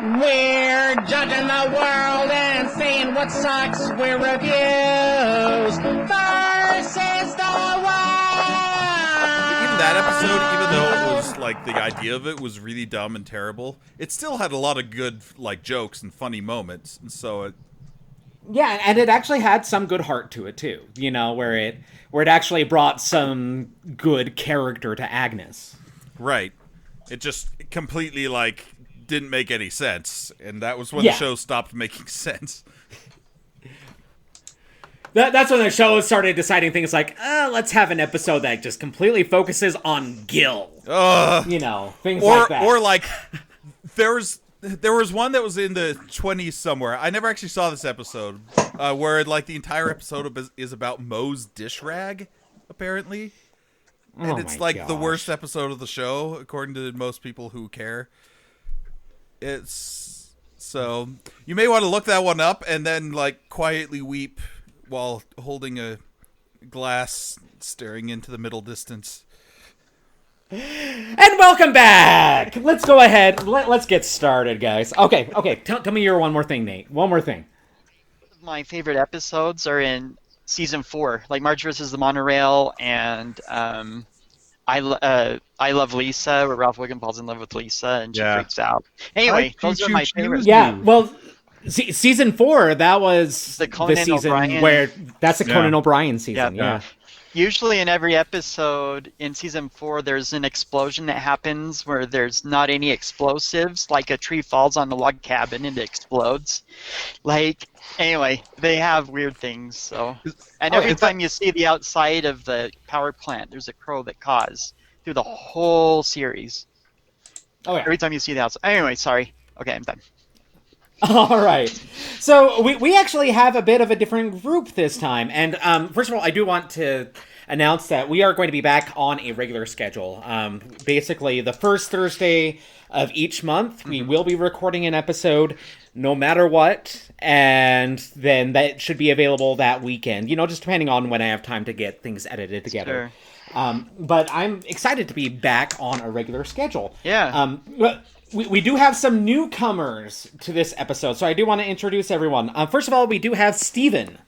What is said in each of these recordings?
We're judging the world and saying what sucks. We're reviews versus the world. Even that episode, even though it was like the idea of it was really dumb and terrible, it still had a lot of good like jokes and funny moments. And so it. Yeah, and it actually had some good heart to it too. You know, where it actually brought some good character to Agnes. Right. It just completely like didn't make any sense, and that was when the show stopped making sense. That's when the show started deciding things like, let's have an episode that just completely focuses on Gil. You know, things like that. Or like, there was one that was in the 20s somewhere. I never actually saw this episode, where like the entire episode is about Moe's dish rag, apparently. And it's like the worst episode of the show, according to most people who care. It's so you may want to look that one up and then like quietly weep while holding a glass, staring into the middle distance. And welcome back. Let's go ahead. Let's get started, guys. Okay. Tell me your one more thing, Nate. One more thing. My favorite episodes are in season 4, like Marge versus the Monorail, and I Love Lisa, where Ralph Wiggum falls in love with Lisa and she freaks out. Anyway, those are my favorites. Yeah, well, season 4, that was the season O'Brien. where that's the Conan O'Brien season. Yeah. Usually in every episode in season 4, there's an explosion that happens where there's not any explosives, like a tree falls on the log cabin and it explodes. Anyway, they have weird things. So, and every time you see the outside of the power plant, there's a crow that caws through the whole series. Oh yeah. Every time you see the outside. Anyway, sorry. Okay, I'm done. All right. So we actually have a bit of a different group this time. And first of all, I do want to announce that we are going to be back on a regular schedule. Basically, the first Thursday of each month, we will be recording an episode no matter what. And then that should be available that weekend, just depending on when I have time to get things edited together. Sure. But I'm excited to be back on a regular schedule. Yeah. We do have some newcomers to this episode, so I do want to introduce everyone. First of all, we do have Steven.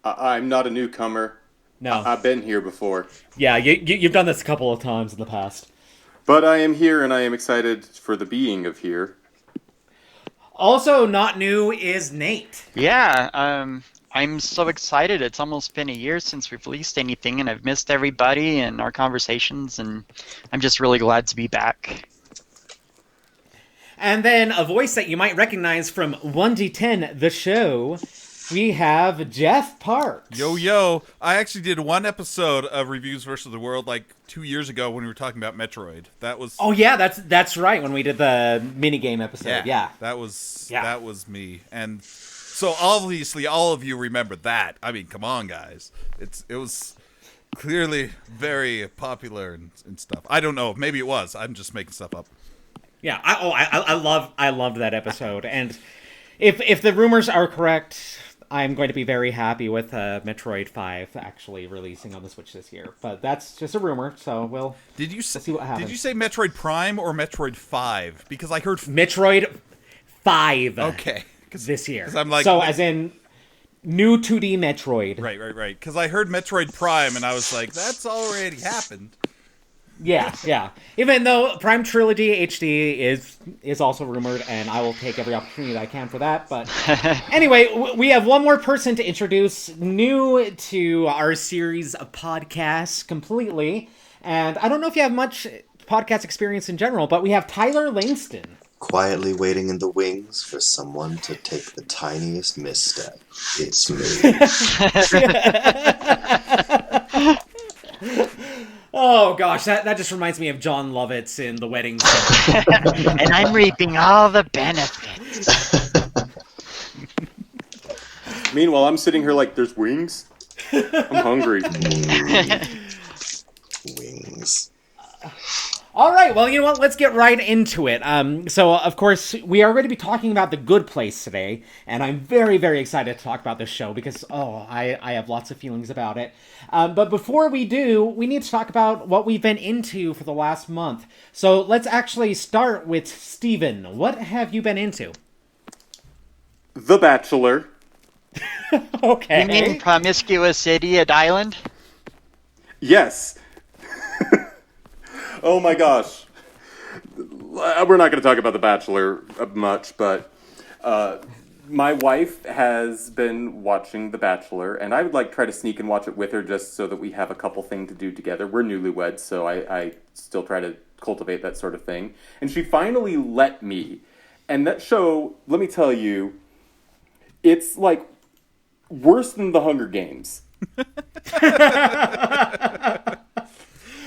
I'm not a newcomer. No. I've been here before. Yeah, you've done this a couple of times in the past. But I am here, and I am excited for the being of here. Also not new is Nate. Yeah, I'm so excited. It's almost been a year since we've released anything, and I've missed everybody and our conversations, and I'm just really glad to be back. And then a voice that you might recognize from 1D10, the show, we have Jeff Parks. Yo. I actually did one episode of Reviews versus the World like 2 years ago when we were talking about Metroid. That was... Oh, yeah, that's right, when we did the minigame episode. Yeah. That was me. And so obviously all of you remember that. I mean, come on, guys. It was clearly very popular and stuff. I don't know. Maybe it was. I'm just making stuff up. Yeah, I loved that episode, and if the rumors are correct, I'm going to be very happy with Metroid 5 actually releasing on the Switch this year. But that's just a rumor, so we'll see what happens. Did you say Metroid Prime or Metroid 5? Because I heard Metroid 5. Okay, this year. I'm like, so as in new 2D Metroid. Right. Because I heard Metroid Prime, and I was like, that's already happened. Yeah. Even though Prime Trilogy HD is also rumored, and I will take every opportunity that I can for that. But anyway, we have one more person to introduce, new to our series of podcasts completely. And I don't know if you have much podcast experience in general, but we have Tyler Langston. Quietly waiting in the wings for someone to take the tiniest misstep. It's me. Oh gosh, that just reminds me of John Lovitz in The Wedding Singer. And I'm reaping all the benefits. Meanwhile, I'm sitting here like, there's wings? I'm hungry. Wings. All right, well, you know what? Let's get right into it. So, of course, we are going to be talking about The Good Place today, and I'm very, very excited to talk about this show because, I have lots of feelings about it. But before we do, we need to talk about what we've been into for the last month. So let's actually start with Steven. What have you been into? The Bachelor. Okay. You mean Promiscuous Idiot Island? Yes. Oh my gosh. We're not going to talk about The Bachelor much, but my wife has been watching The Bachelor, and I would try to sneak and watch it with her just so that we have a couple things to do together. We're newlyweds, so I still try to cultivate that sort of thing. And she finally let me. And that show, let me tell you, it's worse than The Hunger Games.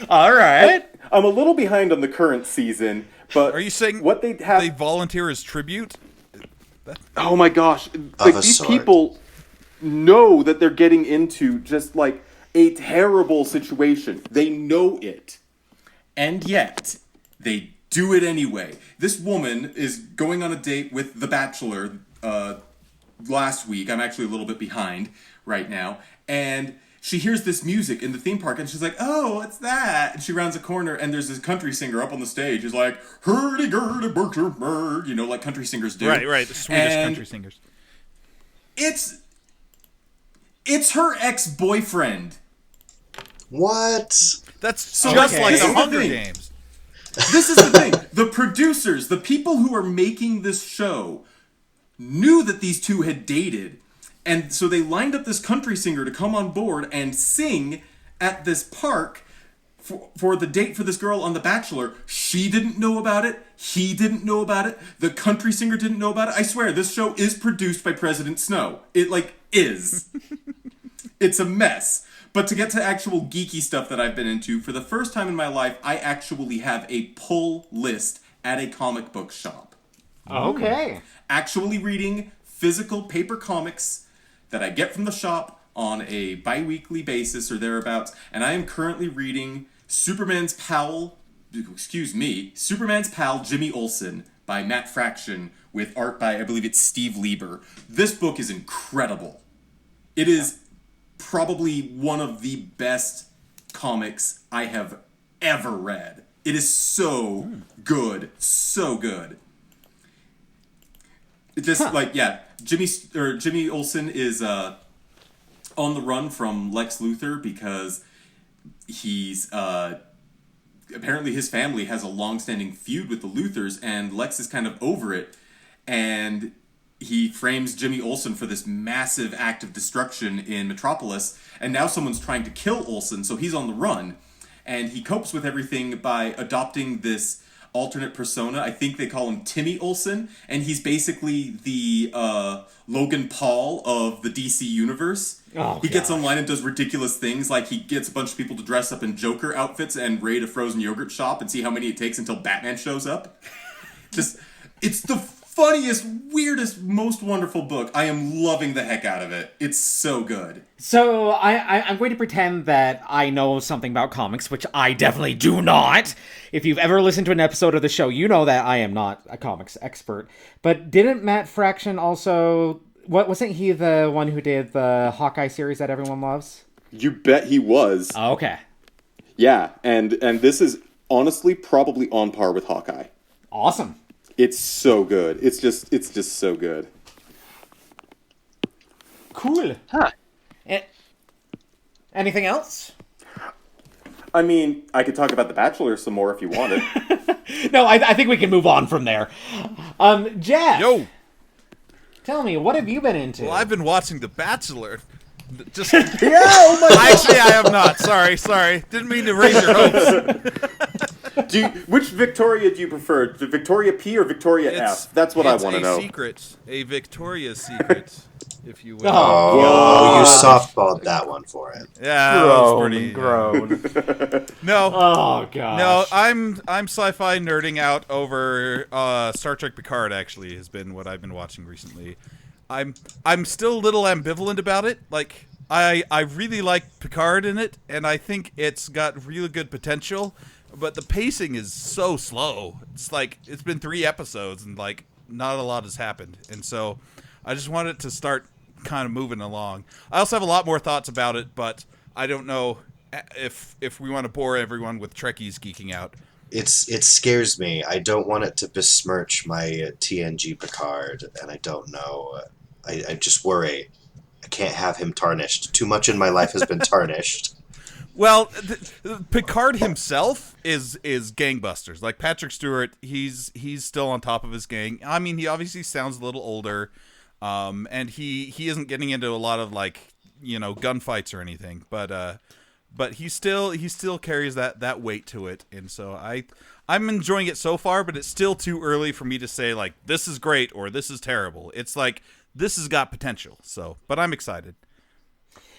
All right. I'm a little behind on the current season, but Are you saying what they have? they volunteer as tribute? Oh my gosh! Of a These sort. people know that they're getting into just a terrible situation. They know it, and yet they do it anyway. This woman is going on a date with The Bachelor last week. I'm actually a little bit behind right now, and she hears this music in the theme park, and she's like, "Oh, what's that?" And she rounds a corner, and there's this country singer up on the stage who's like, "Hurdy-gurdy-burger-burg," like country singers do. Right, the Swedish And country singers. It's her ex-boyfriend. What? That's So just okay. like This the is the Hunger thing. Games. This is the thing. The producers, the people who are making this show, knew that these two had dated. And so they lined up this country singer to come on board and sing at this park for the date for this girl on The Bachelor. She didn't know about it. He didn't know about it. The country singer didn't know about it. I swear, this show is produced by President Snow. It, is. It's a mess. But to get to actual geeky stuff that I've been into, for the first time in my life, I actually have a pull list at a comic book shop. Okay. Actually reading physical paper comics that I get from the shop on a bi-weekly basis or thereabouts, and I am currently reading Superman's pal Jimmy Olsen by Matt Fraction with art by, I believe it's Steve Lieber. This book is incredible. It is probably one of the best comics I have ever read. It is so good. So good. It just Jimmy Olsen is on the run from Lex Luthor because he's apparently his family has a long-standing feud with the Luthors, and Lex is kind of over it, and he frames Jimmy Olsen for this massive act of destruction in Metropolis, and now someone's trying to kill Olsen, so he's on the run, and he copes with everything by adopting this alternate persona. I think they call him Timmy Olsen, and he's basically the Logan Paul of the DC universe. He gets online and does ridiculous things, like he gets a bunch of people to dress up in Joker outfits and raid a frozen yogurt shop and see how many it takes until Batman shows up. It's the funniest, weirdest, most wonderful book. I am loving the heck out of it. It's so good. So I'm going to pretend that I know something about comics, which I definitely do not. If you've ever listened to an episode of the show, you know that I am not a comics expert. But didn't Matt Fraction also... wasn't he the one who did the Hawkeye series that everyone loves? You bet he was. Oh, okay. Yeah, and this is honestly probably on par with Hawkeye. Awesome. It's so good. It's just so good. Cool. Huh. Anything else? I mean, I could talk about The Bachelor some more if you wanted. No, I think we can move on from there. Jeff. Yo, Tell me, what have you been into? well, I've been watching The Bachelor. Just oh my actually, I have not. Sorry. Didn't mean to raise your hopes. Which Victoria do you prefer? Victoria P or Victoria F? That's what I want to know. A Victoria's Secret, if you will. Oh, you softballed that one for him. Yeah, that was pretty. Groan. No. Oh gosh. No, I'm sci-fi nerding out over Star Trek Picard. Actually, has been what I've been watching recently. I'm still a little ambivalent about it. Like I really like Picard in it, and I think it's got really good potential. but the pacing is so slow. It's like it's been 3 episodes and like not a lot has happened, and so I just want it to start kind of moving along. I also have a lot more thoughts about it, but I don't know if we want to bore everyone with Trekkies geeking out. It scares me. I don't want it to besmirch my TNG Picard, and I don't know. I just worry. I can't have him tarnished. Too much in my life has been tarnished. Well, Picard himself is gangbusters. Like Patrick Stewart, he's still on top of his gang. I mean, he obviously sounds a little older, and he isn't getting into a lot of like gunfights or anything. But he still carries that weight to it, and so I'm enjoying it so far. But it's still too early for me to say like this is great or this is terrible. It's like this has got potential. So, but I'm excited.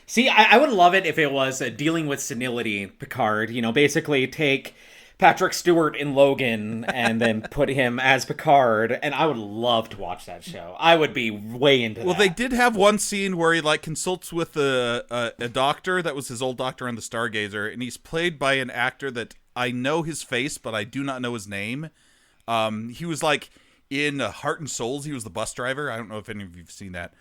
See, I would love it if it was dealing with senility, Picard. Basically take Patrick Stewart in Logan and then put him as Picard, and I would love to watch that show. I would be way into that. Well, they did have one scene where he like consults with a doctor that was his old doctor on the Stargazer, and he's played by an actor that I know his face, but I do not know his name. He was like in Heart and Souls. He was the bus driver. I don't know if any of you've seen that.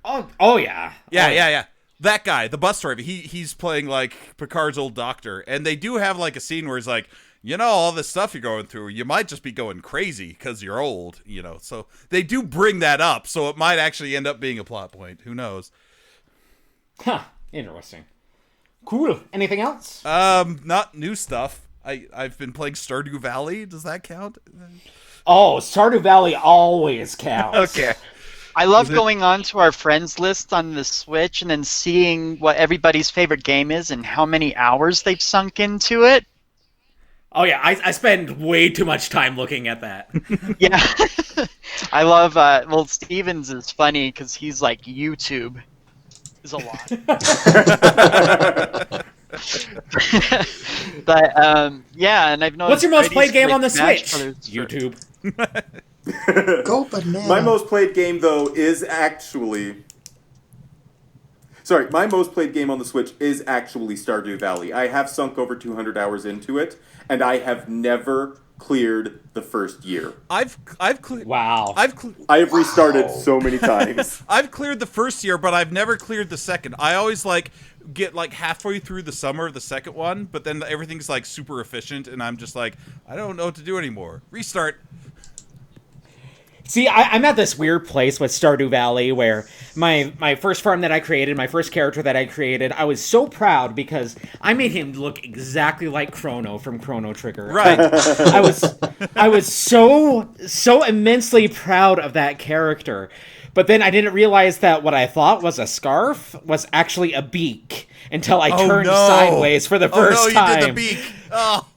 Oh yeah. Yeah. That guy, the bus driver, he's playing like Picard's old doctor, and they do have like a scene where he's like, all this stuff you're going through, you might just be going crazy because you're old, So they do bring that up, so it might actually end up being a plot point. Who knows? Huh. Interesting. Cool. Anything else? Not new stuff. I've been playing Stardew Valley. Does that count? Oh, Stardew Valley always counts. Okay. I love going on to our friends list on the Switch and then seeing what everybody's favorite game is and how many hours they've sunk into it. Oh yeah, I spend way too much time looking at that. Yeah. I love, Stevens is funny because he's like, YouTube is a lot. But, yeah, and I've noticed... What's your most played game on the Switch? YouTube. Go banana. My most played game, though, is actually... Sorry, my most played game on the Switch is actually Stardew Valley. I have sunk over 200 hours into it, and I have never cleared the first year. I've cleared. Wow. I have restarted so many times. I've cleared the first year, but I've never cleared the second. I always get halfway through the summer of the second one, but then everything's like super efficient, and I'm just like, I don't know what to do anymore. Restart. See, I'm at this weird place with Stardew Valley where my first farm that I created, my first character that I created, I was so proud because I made him look exactly like Chrono from Chrono Trigger. Right. I was so immensely proud of that character. But then I didn't realize that what I thought was a scarf was actually a beak until I turned sideways for the first time. You did the beak. Oh.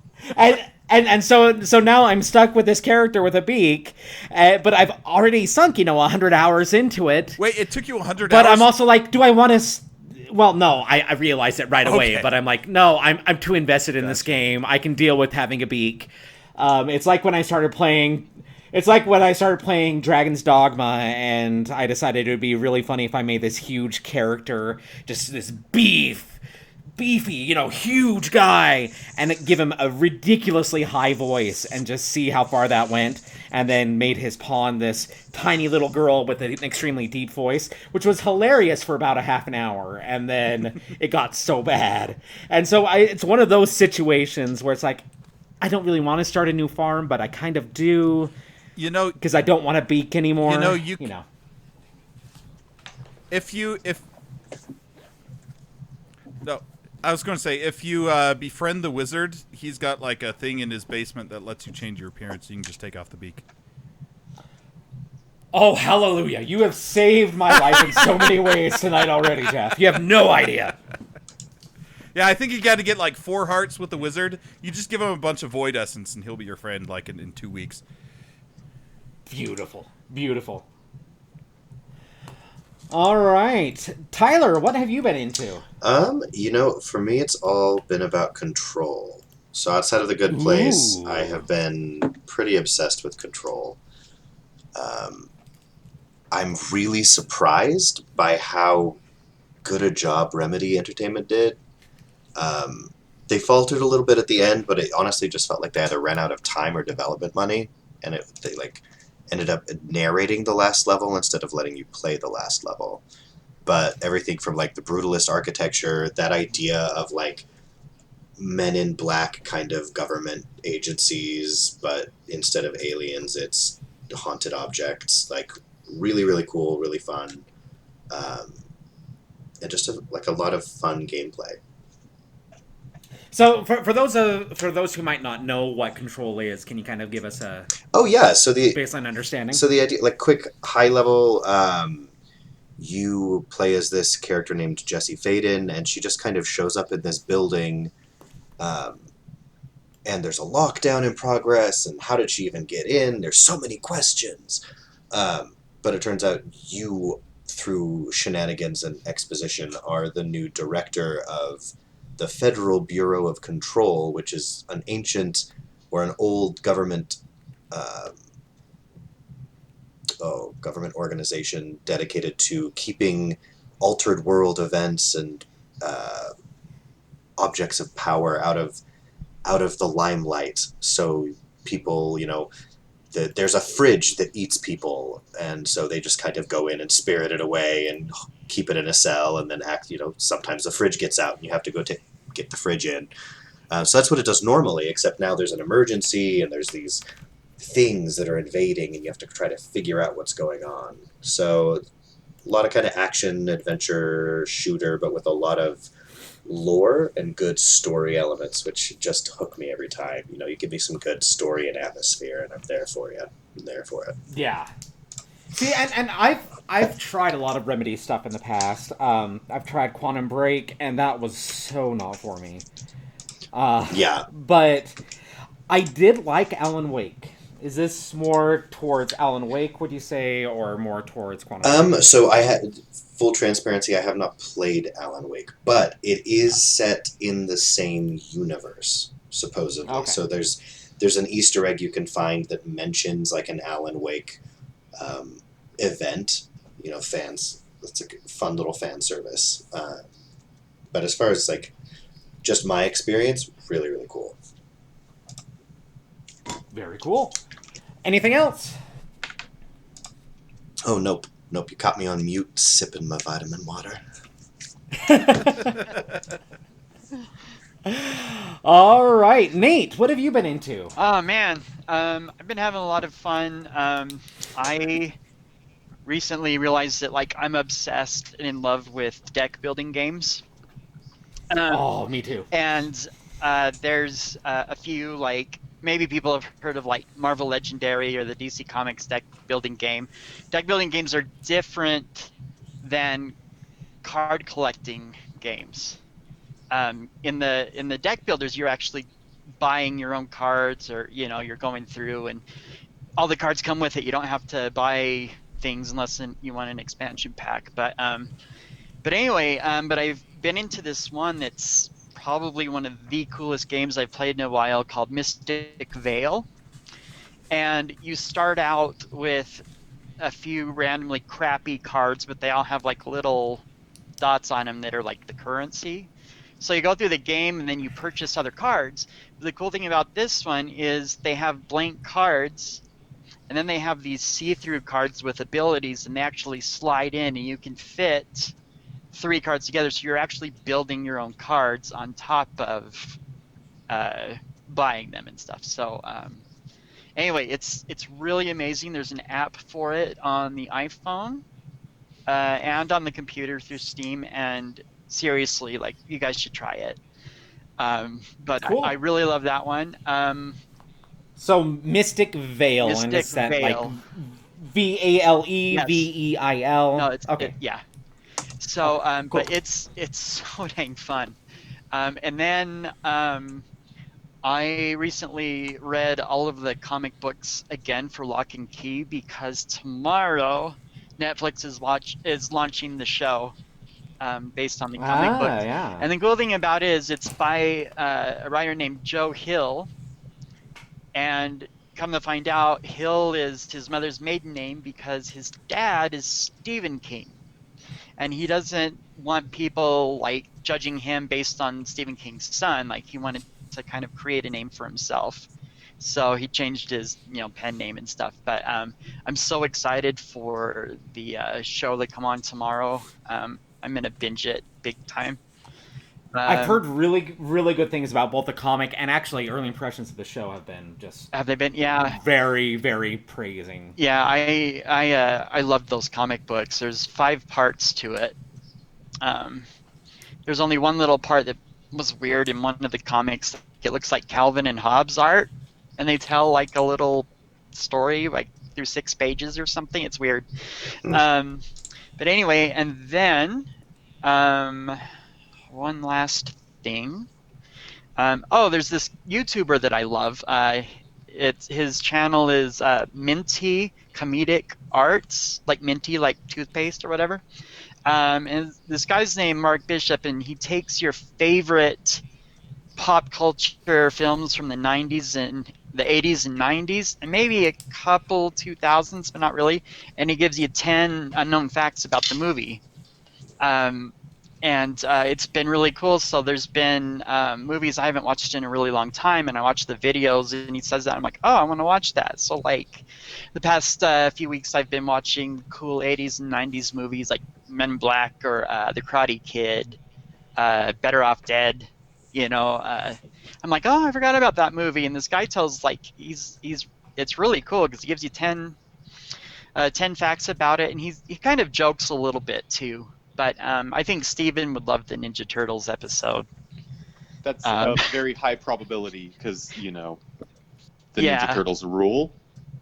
And so now I'm stuck with this character with a beak, but I've already sunk, 100 hours into it. Wait, it took you 100 but hours? But I'm also like, do I want to... Well, no, I realized it right away, but I'm like, no, I'm too invested in this game. I can deal with having a beak. It's like when I started playing... It's like when I started playing Dragon's Dogma, and I decided it would be really funny if I made this huge character, just this beefy, huge guy, and give him a ridiculously high voice and just see how far that went, and then made his pawn this tiny little girl with an extremely deep voice, which was hilarious for about a half an hour, and then it got so bad. And so it's one of those situations where it's like, I don't really want to start a new farm, but I kind of do, because I don't want to beak anymore. I was going to say, if you befriend the wizard, he's got like a thing in his basement that lets you change your appearance. You can just take off the beak. Oh, hallelujah. You have saved my life in so many ways tonight already, Jeff. You have no idea. Yeah, I think you got to get like 4 hearts with the wizard. You just give him a bunch of void essence and he'll be your friend like in 2 weeks. Beautiful. Beautiful. All right. Tyler, what have you been into? For me, it's all been about Control. So outside of The Good Place, Ooh. I have been pretty obsessed with Control. I'm really surprised by how good a job Remedy Entertainment did. They faltered a little bit at the end, but it honestly just felt like they either ran out of time or development money, and they like ended up narrating the last level instead of letting you play the last level. But everything from like the brutalist architecture, that idea of like Men in Black kind of government agencies, but instead of aliens, it's haunted objects. Like really, really cool, really fun, and just like a lot of fun gameplay. So for those who might not know what Control is, can you kind of give us a Oh yeah, so the baseline understanding? So the idea, like quick high level, you play as this character named Jessie Faden, and she just kind of shows up in this building, and there's a lockdown in progress, and how did she even get in? There's so many questions. But it turns out you, through shenanigans and exposition, are the new director of the Federal Bureau of Control, which is an ancient or an old government government organization dedicated to keeping altered world events and objects of power out of the limelight. So people, there's a fridge that eats people, and so they just kind of go in and spirit it away and keep it in a cell, and then sometimes the fridge gets out and you have to go get the fridge in. So that's what it does normally, except now there's an emergency and there's these things that are invading and you have to try to figure out what's going on. So a lot of kind of action, adventure, shooter, but with a lot of lore and good story elements, which just hook me every time. You give me some good story and atmosphere, and I'm there for you. I'm there for it. Yeah. See, and I've tried a lot of Remedy stuff in the past. I've tried Quantum Break, and that was so not for me. Yeah. But I did like Alan Wake. Is this more towards Alan Wake, would you say, or more towards Quantum Break? So I had full transparency. I have not played Alan Wake, but it is set in the same universe, supposedly. Okay. So there's an Easter egg you can find that mentions like an Alan Wake event. Fans. It's a fun little fan service. But as far as like just my experience, really, really cool. Very cool. Anything else? Oh, nope. You caught me on mute sipping my vitamin water. All right, Nate, what have you been into? Oh man, I've been having a lot of fun. I recently realized that I'm obsessed and in love with deck building games. Oh, me too. And there's a few maybe people have heard of Marvel Legendary or the DC Comics deck building game. Deck building games are different than card collecting games. In the deck builders, you're actually buying your own cards, or you're going through and all the cards come with it. You don't have to buy things unless you want an expansion pack. But anyway, but I've been into this one that's probably one of the coolest games I've played in a while, called Mystic Vale. And you start out with a few randomly crappy cards, but they all have little dots on them that are the currency. So you go through the game and then you purchase other cards. But the cool thing about this one is they have blank cards, and then they have these see-through cards with abilities, and they actually slide in, and you can fit 3 cards together, so you're actually building your own cards on top of buying them and stuff. So anyway, it's really amazing. There's an app for it on the iPhone and on the computer through Steam, and seriously, you guys should try it. But cool. I really love that one. So Mystic Vale, and it's that Vale. VALE. No, it's okay. yeah. So, cool. but it's so dang fun. And then I recently read all of the comic books again for Locke and Key, because tomorrow Netflix is launching the show based on the comic books. Yeah. And the cool thing about it is it's by a writer named Joe Hill. And come to find out, Hill is his mother's maiden name because his dad is Stephen King. and he doesn't want people like judging him based on Stephen King's son. Like he wanted to kind of create a name for himself, so he changed his pen name and stuff. But I'm so excited for the show that come on tomorrow. I'm gonna binge it big time. I've heard really, really good things about both the comic and actually early impressions of the show have been just Have they been? Yeah, very, very praising. yeah. I loved those comic books. There's 5 parts to it. There's only one little part that was weird in one of the comics. It looks like Calvin and Hobbes art, and they tell like a little story like through 6 pages or something. It's weird. But anyway, and then one last thing. There's this YouTuber that I love. His channel is Minty Comedic Arts, like Minty, like toothpaste or whatever. And this guy's named Mark Bishop, and he takes your favorite pop culture films from the 90s and the 80s and 90s, and maybe a couple 2000s, but not really, and he gives you 10 unknown facts about the movie. And it's been really cool. So there's been movies I haven't watched in a really long time, and I watch the videos, and he says that. I'm like, oh, I want to watch that. So like the past few weeks, I've been watching cool 80s and 90s movies like Men in Black or The Karate Kid, Better Off Dead. I'm like, oh, I forgot about that movie. And this guy tells like it's really cool because he gives you 10 facts about it, and he kind of jokes a little bit too. But I think Steven would love the Ninja Turtles episode. That's a very high probability because, the Ninja Turtles rule.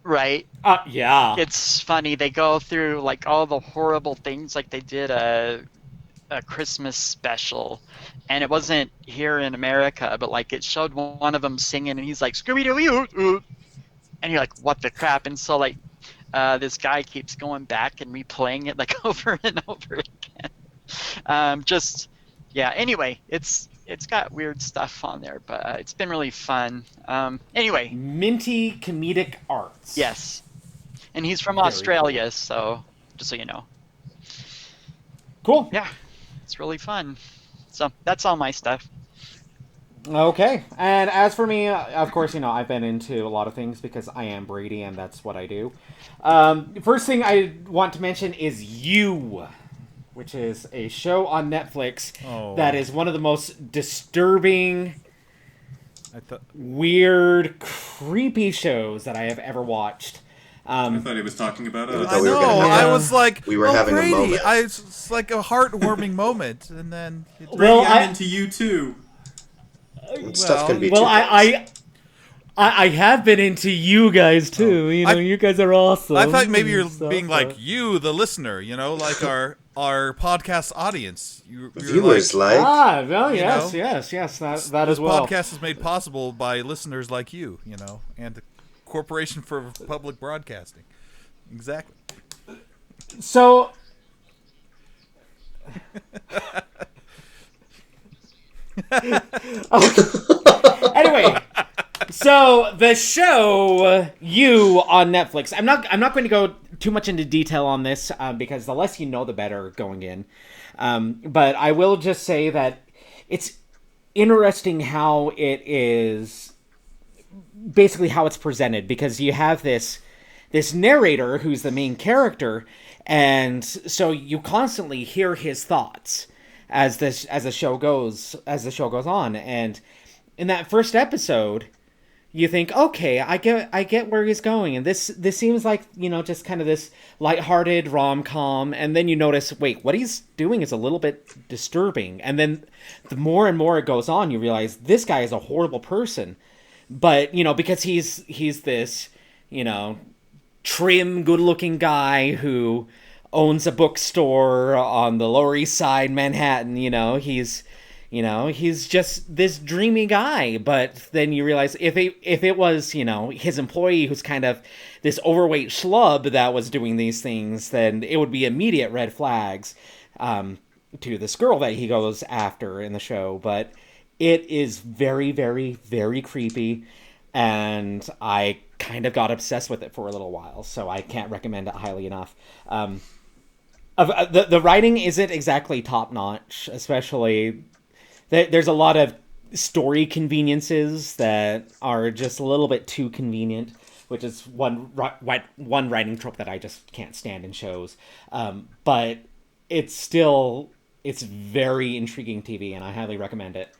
Right. Yeah. It's funny. They go through like all the horrible things. Like they did a Christmas special, and it wasn't here in America, but like it showed one of them singing, and he's like, Scooby-Doo, and you're like, what the crap? And so like this guy keeps going back and replaying it like over and over again. Anyway, it's got weird stuff on there, but it's been really fun. Anyway, Minty Comedic Arts. yes, and he's from Very Australia, so just so you know. Cool. Yeah, it's really fun. So that's all my stuff. Okay. And as for me, of course, I've been into a lot of things because I am Brady and that's what I do. First thing I want to mention is You, which is a show on Netflix that is one of the most disturbing, weird, creepy shows that I have ever watched. I thought he was talking about us. I know. I was like, we were having Brady. a moment. It's like a heartwarming moment, and then Brady, I'm into you too. Stuff can be well, too I have been into you guys too. You guys are awesome. I thought maybe you're being like you, the listener. Like our podcast audience. You're viewers like. Well, yes, that as well. This podcast is made possible by listeners like you. And the Corporation for Public Broadcasting. Exactly. So. Anyway, so the show You on Netflix. I'm not going to go too much into detail on this because the less you know, the better going in. But I will just say that it's interesting how it is, basically how it's presented, because you have this narrator who's the main character, and so you constantly hear his thoughts as the show goes on. And in that first episode, you think, okay, I get where he's going, and this seems like just kind of this lighthearted rom-com, and then you notice, wait, what he's doing is a little bit disturbing, and then the more and more it goes on, you realize this guy is a horrible person, but because he's this trim, good-looking guy who owns a bookstore on the Lower East Side, Manhattan. He's just this dreamy guy. But then you realize if it was his employee who's kind of this overweight schlub that was doing these things, then it would be immediate red flags to this girl that he goes after in the show. But it is very, very, very creepy, and I kind of got obsessed with it for a little while, so I can't recommend it highly enough. The writing isn't exactly top notch, especially there's a lot of story conveniences that are just a little bit too convenient, which is one writing trope that I just can't stand in shows. But it's very intriguing TV, and I highly recommend it.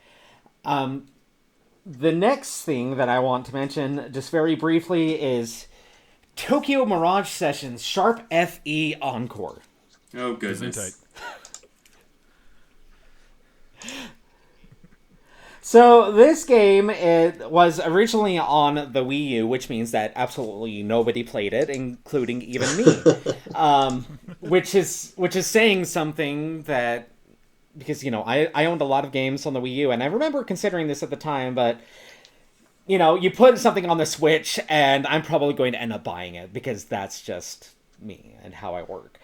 The next thing that I want to mention, just very briefly, is Tokyo Mirage Sessions Sharp FE Encore. Oh, goodness. So this game, it was originally on the Wii U, which means that absolutely nobody played it, including even me. Which is saying something that, because, I owned a lot of games on the Wii U, and I remember considering this at the time, but, you put something on the Switch, and I'm probably going to end up buying it, because that's just me and how I work.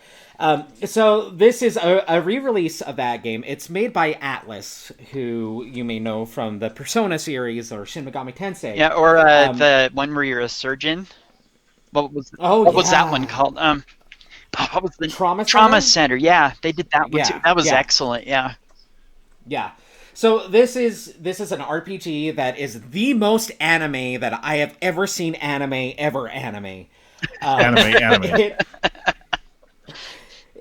So this is a re-release of that game. It's made by Atlas, who you may know from the Persona series or Shin Megami Tensei. Yeah, or the one where you're a surgeon. What was that one called? What was the Trauma Center? Yeah, they did that one too. That was excellent. Yeah. Yeah. So this is an RPG that is the most anime that I have ever seen anime.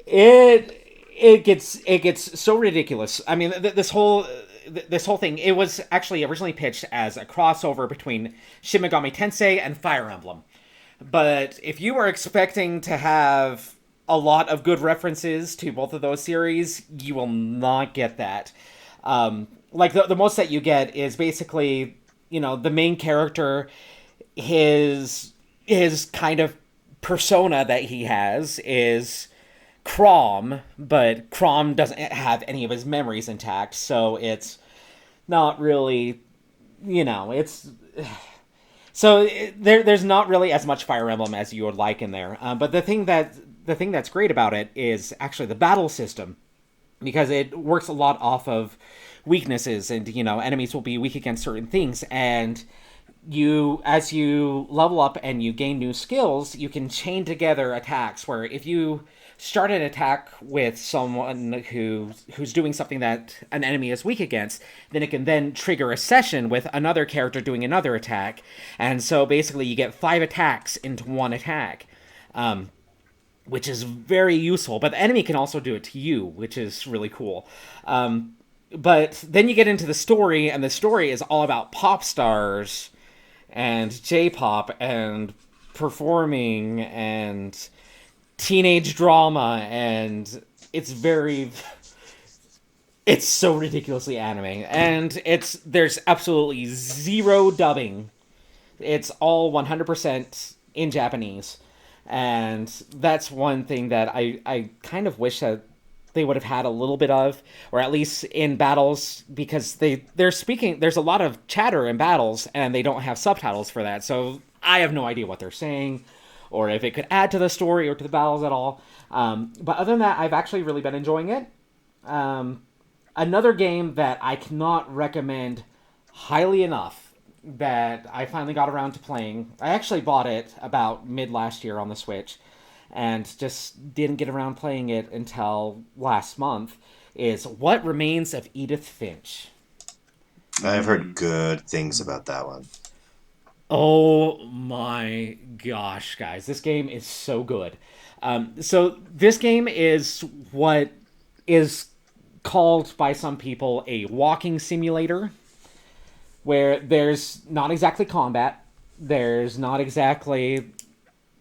It gets so ridiculous. I mean, this whole thing, it was actually originally pitched as a crossover between Shin Megami Tensei and Fire Emblem. But if you were expecting to have a lot of good references to both of those series, you will not get that. Like the most that you get is basically, the main character, his kind of persona that he has is Crom, but Crom doesn't have any of his memories intact, so it's not really, it's... So there's not really as much Fire Emblem as you would like in there. But the thing that's great about it is actually the battle system, because it works a lot off of weaknesses, and enemies will be weak against certain things, and as you level up and you gain new skills, you can chain together attacks where if you start an attack with someone who's doing something that an enemy is weak against, then it can then trigger a session with another character doing another attack. And so basically you get 5 attacks into one attack, which is very useful. But the enemy can also do it to you, which is really cool. But then you get into the story, and the story is all about pop stars and J-pop and performing and teenage drama, and it's so ridiculously anime, and there's absolutely zero dubbing. It's all 100% in Japanese, and that's one thing that I kind of wish that they would have had a little bit of, or at least in battles, because they're speaking, there's a lot of chatter in battles, and they don't have subtitles for that, so I have no idea what they're saying, or if it could add to the story or to the battles at all. But other than that, I've actually really been enjoying it. Another game that I cannot recommend highly enough that I finally got around to playing, I actually bought it about mid last year on the Switch, and just didn't get around playing it until last month, is What Remains of Edith Finch. I've heard good things about that one. Oh my gosh, guys. This game is so good. So this game is what is called by some people a walking simulator, where there's not exactly combat. There's not exactly,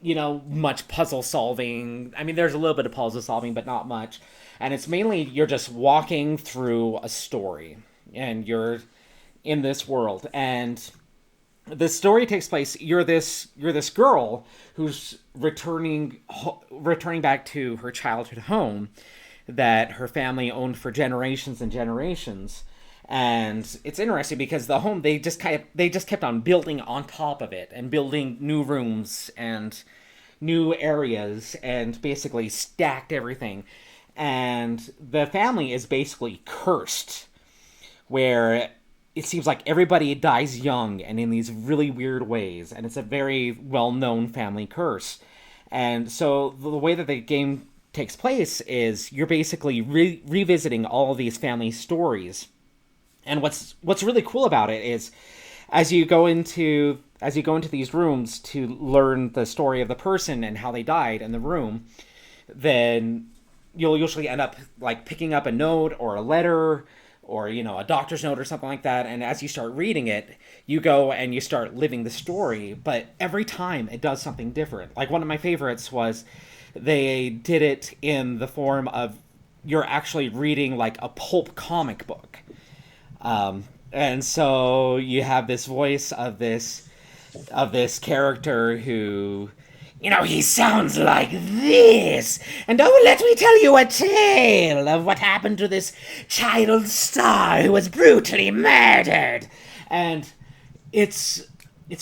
much puzzle solving. I mean, there's a little bit of puzzle solving, but not much. And it's mainly you're just walking through a story, and you're in this world, and the story takes place. You're this girl who's returning back to her childhood home that her family owned for generations and generations. And it's interesting because the home, they just kept on building on top of it, and building new rooms and new areas, and basically stacked everything. And the family is basically cursed, where it seems like everybody dies young and in these really weird ways, and it's a very well-known family curse. And so the way that the game takes place is you're basically revisiting all of these family stories. And what's really cool about it is as you go into these rooms to learn the story of the person and how they died in the room, then you'll usually end up like picking up a note or a letter or, you know, a doctor's note or something like that. And as you start reading it, you go and you start living the story. But every time it does something different. Like one of my favorites was they did it in the form of you're actually reading like a pulp comic book. And so you have this voice of this character who, you know, he sounds like this. And oh, let me tell you a tale of what happened to this child star who was brutally murdered. And it's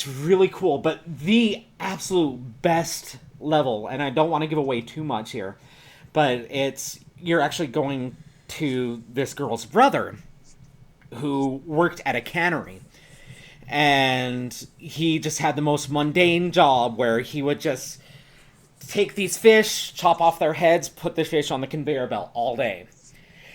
really cool. But the absolute best level, and I don't want to give away too much here, but you're actually going to this girl's brother who worked at a cannery. And he just had the most mundane job where he would just take these fish, chop off their heads, put the fish on the conveyor belt all day.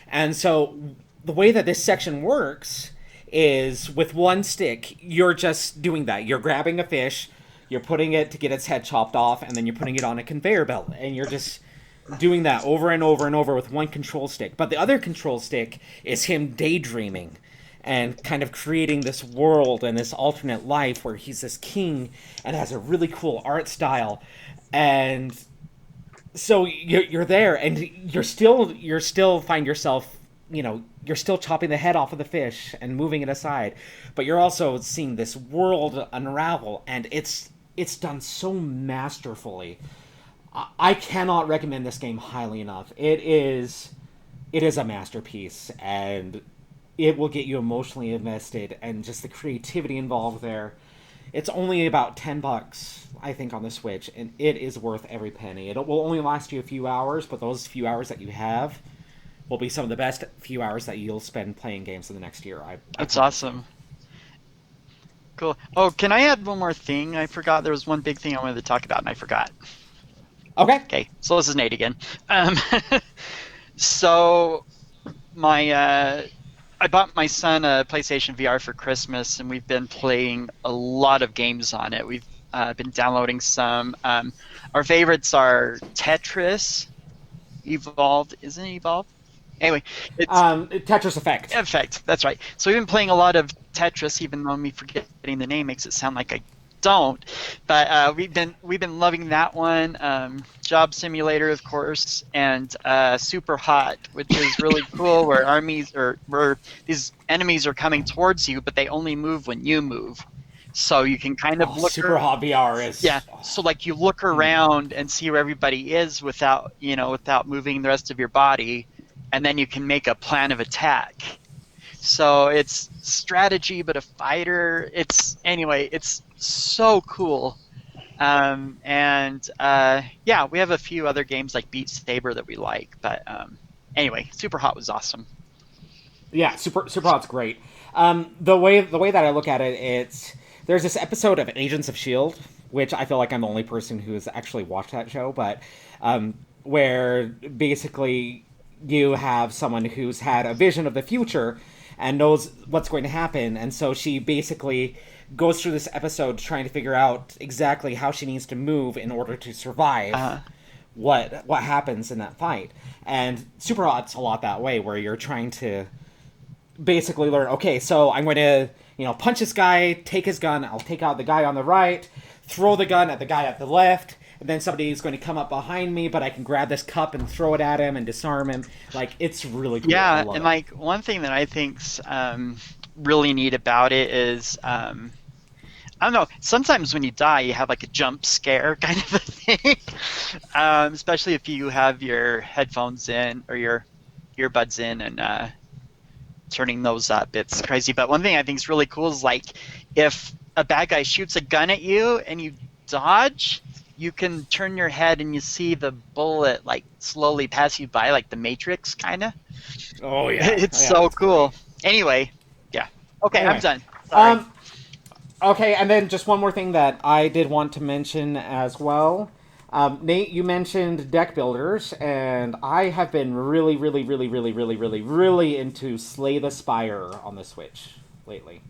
And so the way that this section works is with one stick, you're just doing that. You're grabbing a fish, you're putting it to get its head chopped off, and then you're putting it on a conveyor belt. And you're just doing that over and over and over with one control stick. But the other control stick is him daydreaming and kind of creating this world and this alternate life where he's this king and has a really cool art style. And so you're there and you're still find yourself, you know, you're still chopping the head off of the fish and moving it aside, but you're also seeing this world unravel, and it's done so masterfully. I cannot recommend this game highly enough. It is a masterpiece, and it will get you emotionally invested, and just the creativity involved there. It's only about $10, I think, on the Switch, and it is worth every penny. It will only last you a few hours, but those few hours that you have will be some of the best few hours that you'll spend playing games in the next year. That's awesome. Cool. Oh, can I add one more thing? I forgot. There was one big thing I wanted to talk about, and I forgot. Okay, so this is Nate again. So I bought my son a PlayStation VR for Christmas, and we've been playing a lot of games on it. We've been downloading some. Our favorites are Tetris, Evolved. Isn't it Evolved? Anyway, it's Tetris Effect. Effect, that's right. So we've been playing a lot of Tetris, even though me forgetting the name makes it sound like I don't. But we've been loving that one. Job Simulator, of course, and Super Hot, which is really cool, where these enemies are coming towards you, but they only move when you move. So you can kind of look. Super Hot VR is. Yeah. So like you look around and see where everybody is without moving the rest of your body, and then you can make a plan of attack. So it's strategy, but a fighter. It's so cool. Yeah, we have a few other games like Beat Saber that we like, but anyway, Super Hot was awesome. Yeah, Super Hot's great. The way that I look at it, there's this episode of Agents of S.H.I.E.L.D., which I feel like I'm the only person who has actually watched that show, but where basically you have someone who's had a vision of the future and knows what's going to happen, and so she basically goes through this episode trying to figure out exactly how she needs to move in order to survive what happens in that fight. And Super Hot's a lot that way, where you're trying to basically learn, okay, so I'm going to, punch this guy, take his gun, I'll take out the guy on the right, throw the gun at the guy at the left, and then somebody is going to come up behind me, but I can grab this cup and throw it at him and disarm him. Like, it's really cool. Yeah, and like one thing that I think's really neat about it is, I don't know, sometimes when you die, you have like a jump scare kind of a thing, especially if you have your headphones in or your earbuds in and turning those up. It's crazy. But one thing I think is really cool is like if a bad guy shoots a gun at you and you dodge, you can turn your head and you see the bullet like slowly pass you by, like the Matrix kind of. Oh yeah, it's so cool. Great. Anyway, yeah. Okay, I'm done. Sorry. Okay, and then just one more thing that I did want to mention as well. Nate, you mentioned deck builders, and I have been really into Slay the Spire on the Switch lately,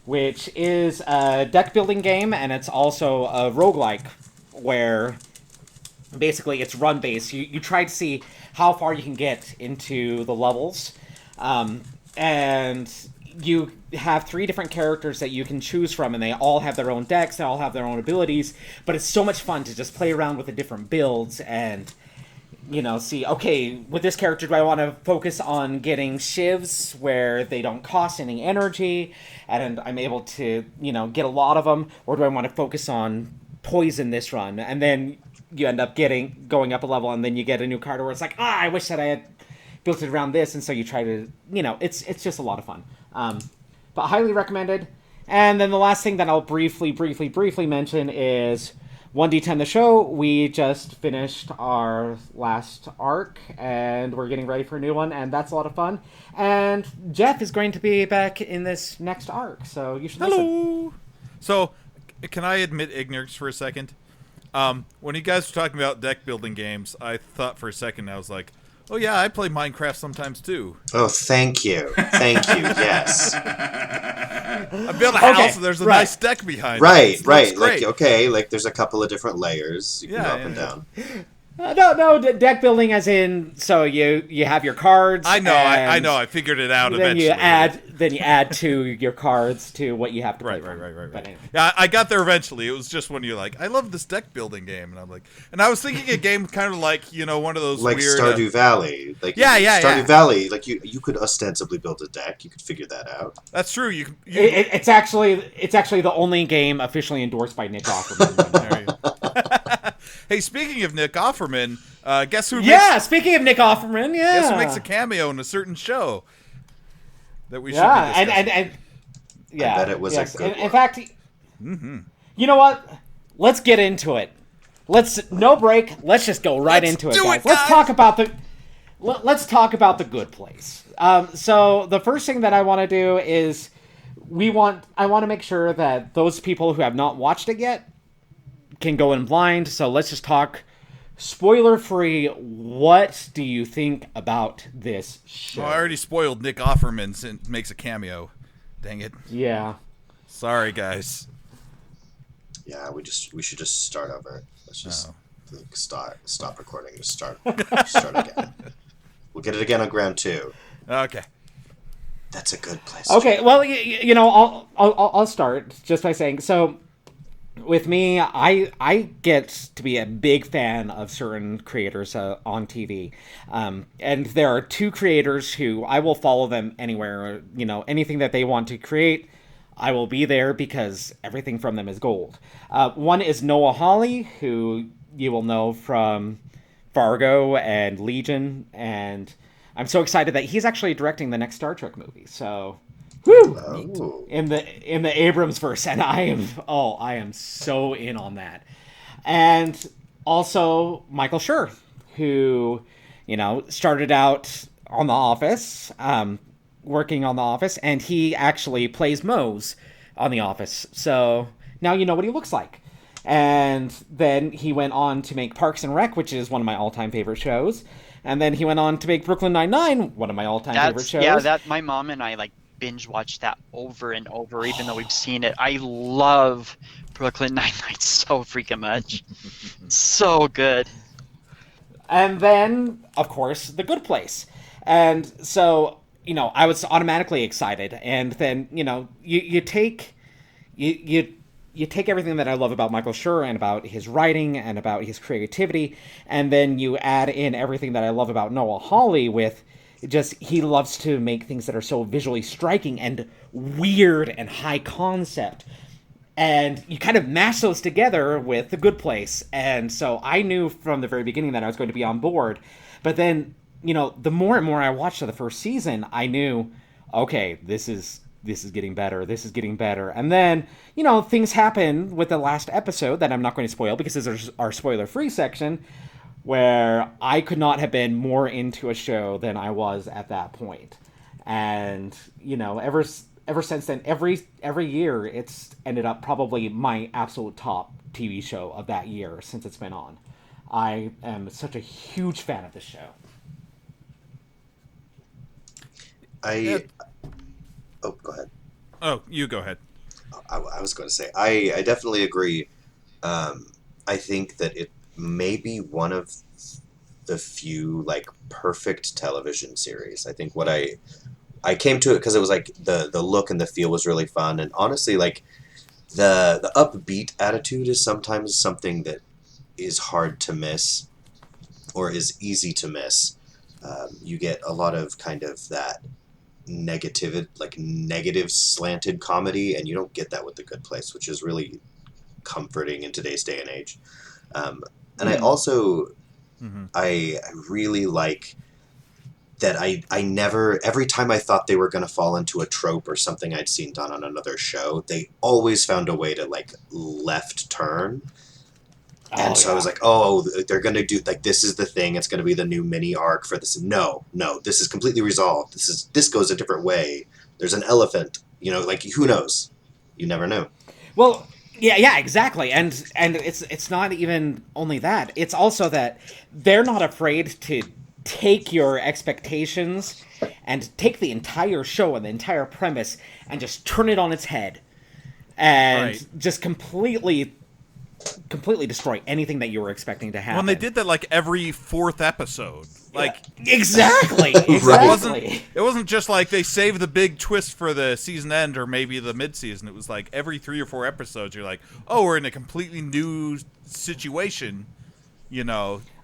which is a deck building game, and it's also a roguelike where basically it's run based. You try to see how far you can get into the levels, and you have 3 different characters that you can choose from, and they all have their own decks, they all have their own abilities, but it's so much fun to just play around with the different builds and, see, okay, with this character, do I want to focus on getting shivs where they don't cost any energy, and I'm able to, get a lot of them, or do I want to focus on poison this run? And then you end up going up a level, and then you get a new card where it's like, I wish that I had built it around this, and so you try to, it's just a lot of fun. But highly recommended. And then the last thing that I'll briefly mention is 1D10 the show. We just finished our last arc, and we're getting ready for a new one, and that's a lot of fun. And Jeff is going to be back in this next arc, so you should listen. So, can I admit ignorance for a second? When you guys were talking about deck building games, I thought for a second, I was like, oh yeah, I play Minecraft sometimes too. Oh, thank you. Yes. I built a house and there's a nice deck behind it. Right. Great. Like, okay, like there's a couple of different layers. You can go up and down. No, deck building as in, so you have your cards. I know, I figured it out eventually. Then you add to your cards to what you have to play. Right. Anyway. Yeah, I got there eventually. It was just when you're like, I love this deck building game, and I'm like, and I was thinking a game kind of like, one of those like weird Stardew Valley. Like Stardew Valley. Like you could ostensibly build a deck. You could figure that out. That's true. It's actually the only game officially endorsed by Nick Offerman. Hey, speaking of Nick Offerman, guess who? Speaking of Nick Offerman, guess who makes a cameo in a certain show that we should be discussing. and I bet it was a good one. In fact, you know what? Let's get into it. No break. Let's just go right into it, guys. Let's talk about the good place. So the first thing that I want to do is I want to make sure that those people who have not watched it yet can go in blind. So let's just talk spoiler free. What do you think about this show? Well, I already spoiled Nick Offerman makes a cameo. Dang it. Yeah. Sorry, guys. Yeah, we should just start over. Let's just stop recording. Just start again. We'll get it again on ground 2. Okay. That's a good place. Okay. Well, I'll start just by saying so. With me, I get to be a big fan of certain creators on TV. And there are 2 creators who I will follow them anywhere. Anything that they want to create, I will be there because everything from them is gold. One is Noah Hawley, who you will know from Fargo and Legion. And I'm so excited that he's actually directing the next Star Trek movie. So... Woo! Oh. In the Abrams verse, and I am so in on that. And also Michael Schur, who, started out on The Office, working on The Office, and he actually plays Mose on The Office. So now you know what he looks like. And then he went on to make Parks and Rec, which is one of my all-time favorite shows. And then he went on to make Brooklyn Nine-Nine, one of my all-time favorite shows. Yeah, my mom and I binge watch that over and over, even though we've seen it. I love Brooklyn Nine-Nine so freaking much. So good. And then, of course, The Good Place. And so, I was automatically excited. And then, you take everything that I love about Michael Schur and about his writing and about his creativity, and then you add in everything that I love about Noah Hawley with he loves to make things that are so visually striking and weird and high concept. And you kind of mash those together with The Good Place. And so I knew from the very beginning that I was going to be on board. But then, the more and more I watched the first season, I knew, okay, this is getting better. This is getting better. And then, things happen with the last episode that I'm not going to spoil because this is our spoiler-free section, where I could not have been more into a show than I was at that point. And, ever since then, every year, it's ended up probably my absolute top TV show of that year since it's been on. I am such a huge fan of this show. Oh, go ahead. Oh, you go ahead. I was going to say, I definitely agree. I think that it may be one of the few like perfect television series. I think what I came to it because it was like the look and the feel was really fun, and honestly, like the upbeat attitude is sometimes something that is hard to miss, or is easy to miss. You get a lot of kind of that negative slanted comedy, and you don't get that with The Good Place, which is really comforting in today's day and age. And I also I really like that I never, every time I thought they were going to fall into a trope or something I'd seen done on another show, they always found a way to like left turn. And I was like, oh, they're going to do, like, this is the thing. It's going to be the new mini arc for this. No, this is completely resolved. This goes a different way. There's an elephant, like, who knows? You never know. Well, yeah, exactly. And it's not even only that. It's also that they're not afraid to take your expectations and take the entire show and the entire premise and just turn it on its head and just completely destroy anything that you were expecting to happen. When they did that like every fourth episode. Like Exactly. It wasn't just like they saved the big twist for the season end or maybe the mid-season. It was like every 3 or 4 episodes you're like, oh, we're in a completely new situation,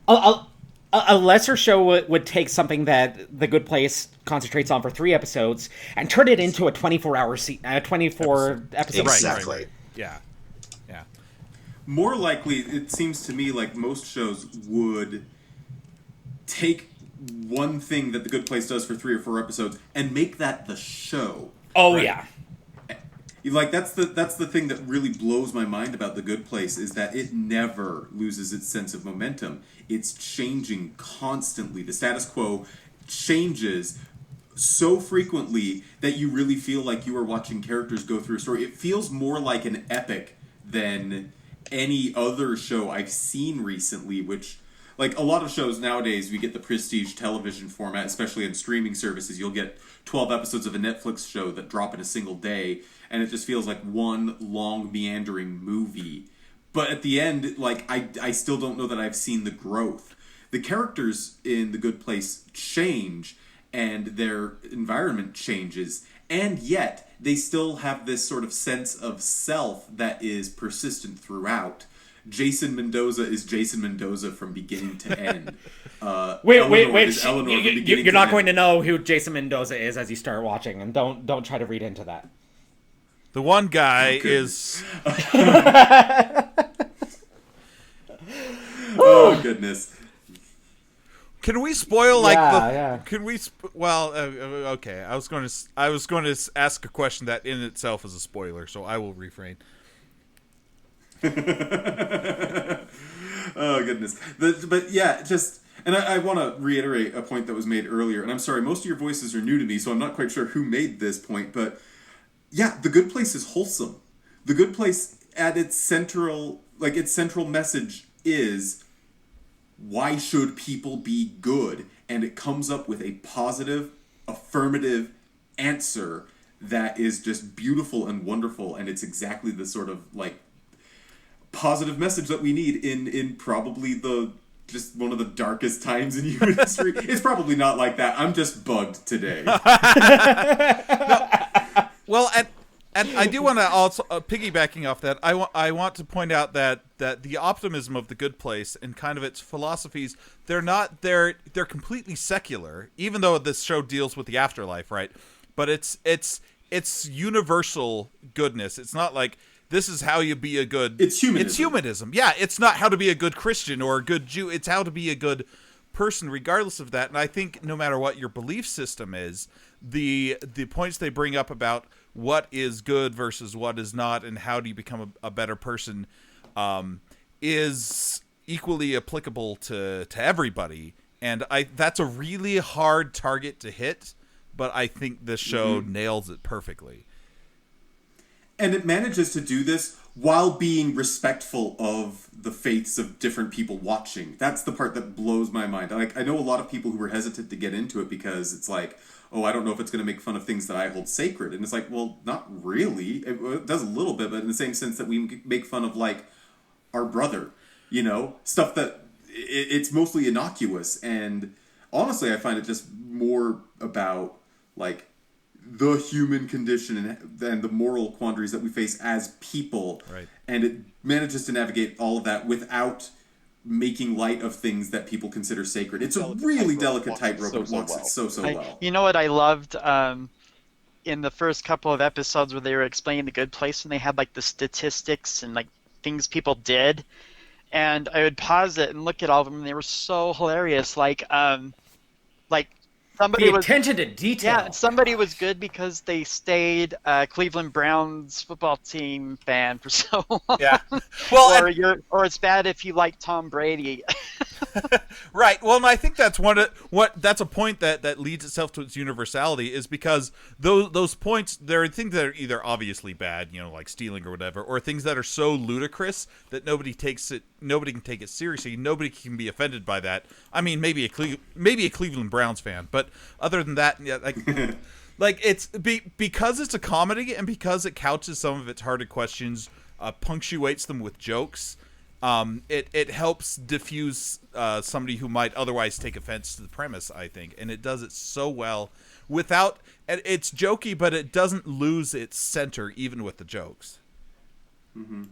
A lesser show would take something that The Good Place concentrates on for 3 episodes and turn it into a 24 episode. Exactly. Right. Yeah. More likely, it seems to me like most shows would take one thing that The Good Place does for 3 or 4 episodes and make that the show. Oh, right? yeah. Like that's the thing that really blows my mind about The Good Place is that it never loses its sense of momentum. It's changing constantly. The status quo changes so frequently that you really feel like you are watching characters go through a story. It feels more like an epic than any other show I've seen recently, which, like, a lot of shows nowadays, we get the prestige television format, especially in streaming services. You'll get 12 episodes of a Netflix show that drop in a single day, and it just feels like one long, meandering movie. But at the end, like, I still don't know that I've seen the growth. The characters in The Good Place change, and their environment changes, and yet they still have this sort of sense of self that is persistent throughout. Jason Mendoza is Jason Mendoza from beginning to end. Wait! You're not going to know who Jason Mendoza is as you start watching, and don't try to read into that. The one guy is. Oh goodness. Can we spoil Yeah. Can we? Okay. I was going to ask a question that in itself is a spoiler, so I will refrain. Oh goodness. But yeah, and I want to reiterate a point that was made earlier. And I'm sorry, most of your voices are new to me, so I'm not quite sure who made this point. But yeah, The Good Place is wholesome. The Good Place at its central message is, why should people be good? And it comes up with a positive, affirmative answer that is just beautiful and wonderful. And it's exactly the sort of like positive message that we need in probably just one of the darkest times in human history. It's probably not like that. I'm just bugged today. Well, and I do want to also piggybacking off that. I want to point out that the optimism of The Good Place and kind of its philosophies, they're completely secular, even though this show deals with the afterlife, right? But it's universal goodness. It's not like this is how you be a good. It's humanism. It's humanism. Yeah, it's not how to be a good Christian or a good Jew. It's how to be a good person, regardless of that. And I think no matter what your belief system is, the points they bring up about what is good versus what is not, and how do you become a better person, is equally applicable to everybody. And that's a really hard target to hit, but I think this show nails it perfectly. And it manages to do this while being respectful of the faiths of different people watching. That's the part that blows my mind. Like, I know a lot of people who were hesitant to get into it because it's like, oh, I don't know if it's going to make fun of things that I hold sacred. And it's like, well, not really. It does a little bit, but in the same sense that we make fun of, like, our brother, you know? Stuff that it's mostly innocuous. And honestly, I find it just more about, like, the human condition and the moral quandaries that we face as people. Right. And it manages to navigate all of that without making light of things that people consider sacred. It's a really delicate tightrope. It walks it so well. You know what I loved in the first couple of episodes where they were explaining the good place and they had like the statistics and like things people did, and I would pause it and look at all of them and they were so hilarious. Like somebody The was attention to detail. yeah, somebody was good because they stayed a Cleveland Browns football team fan for so long. Yeah. Well, or it's bad if you like Tom Brady. right. Well, and I think that's that's a point that leads itself to its universality, is because those points, there are things that are either obviously bad, you know, like stealing or whatever, or things that are so ludicrous that nobody can take it seriously. Nobody can be offended by that. I mean, maybe a Cleveland Browns fan, but other than that, yeah, like like it's because it's a comedy and because it couches some of its harder questions, punctuates them with jokes. It helps diffuse somebody who might otherwise take offense to the premise, I think, and it does it so well without. It's jokey, but it doesn't lose its center even with the jokes. Mm-hmm.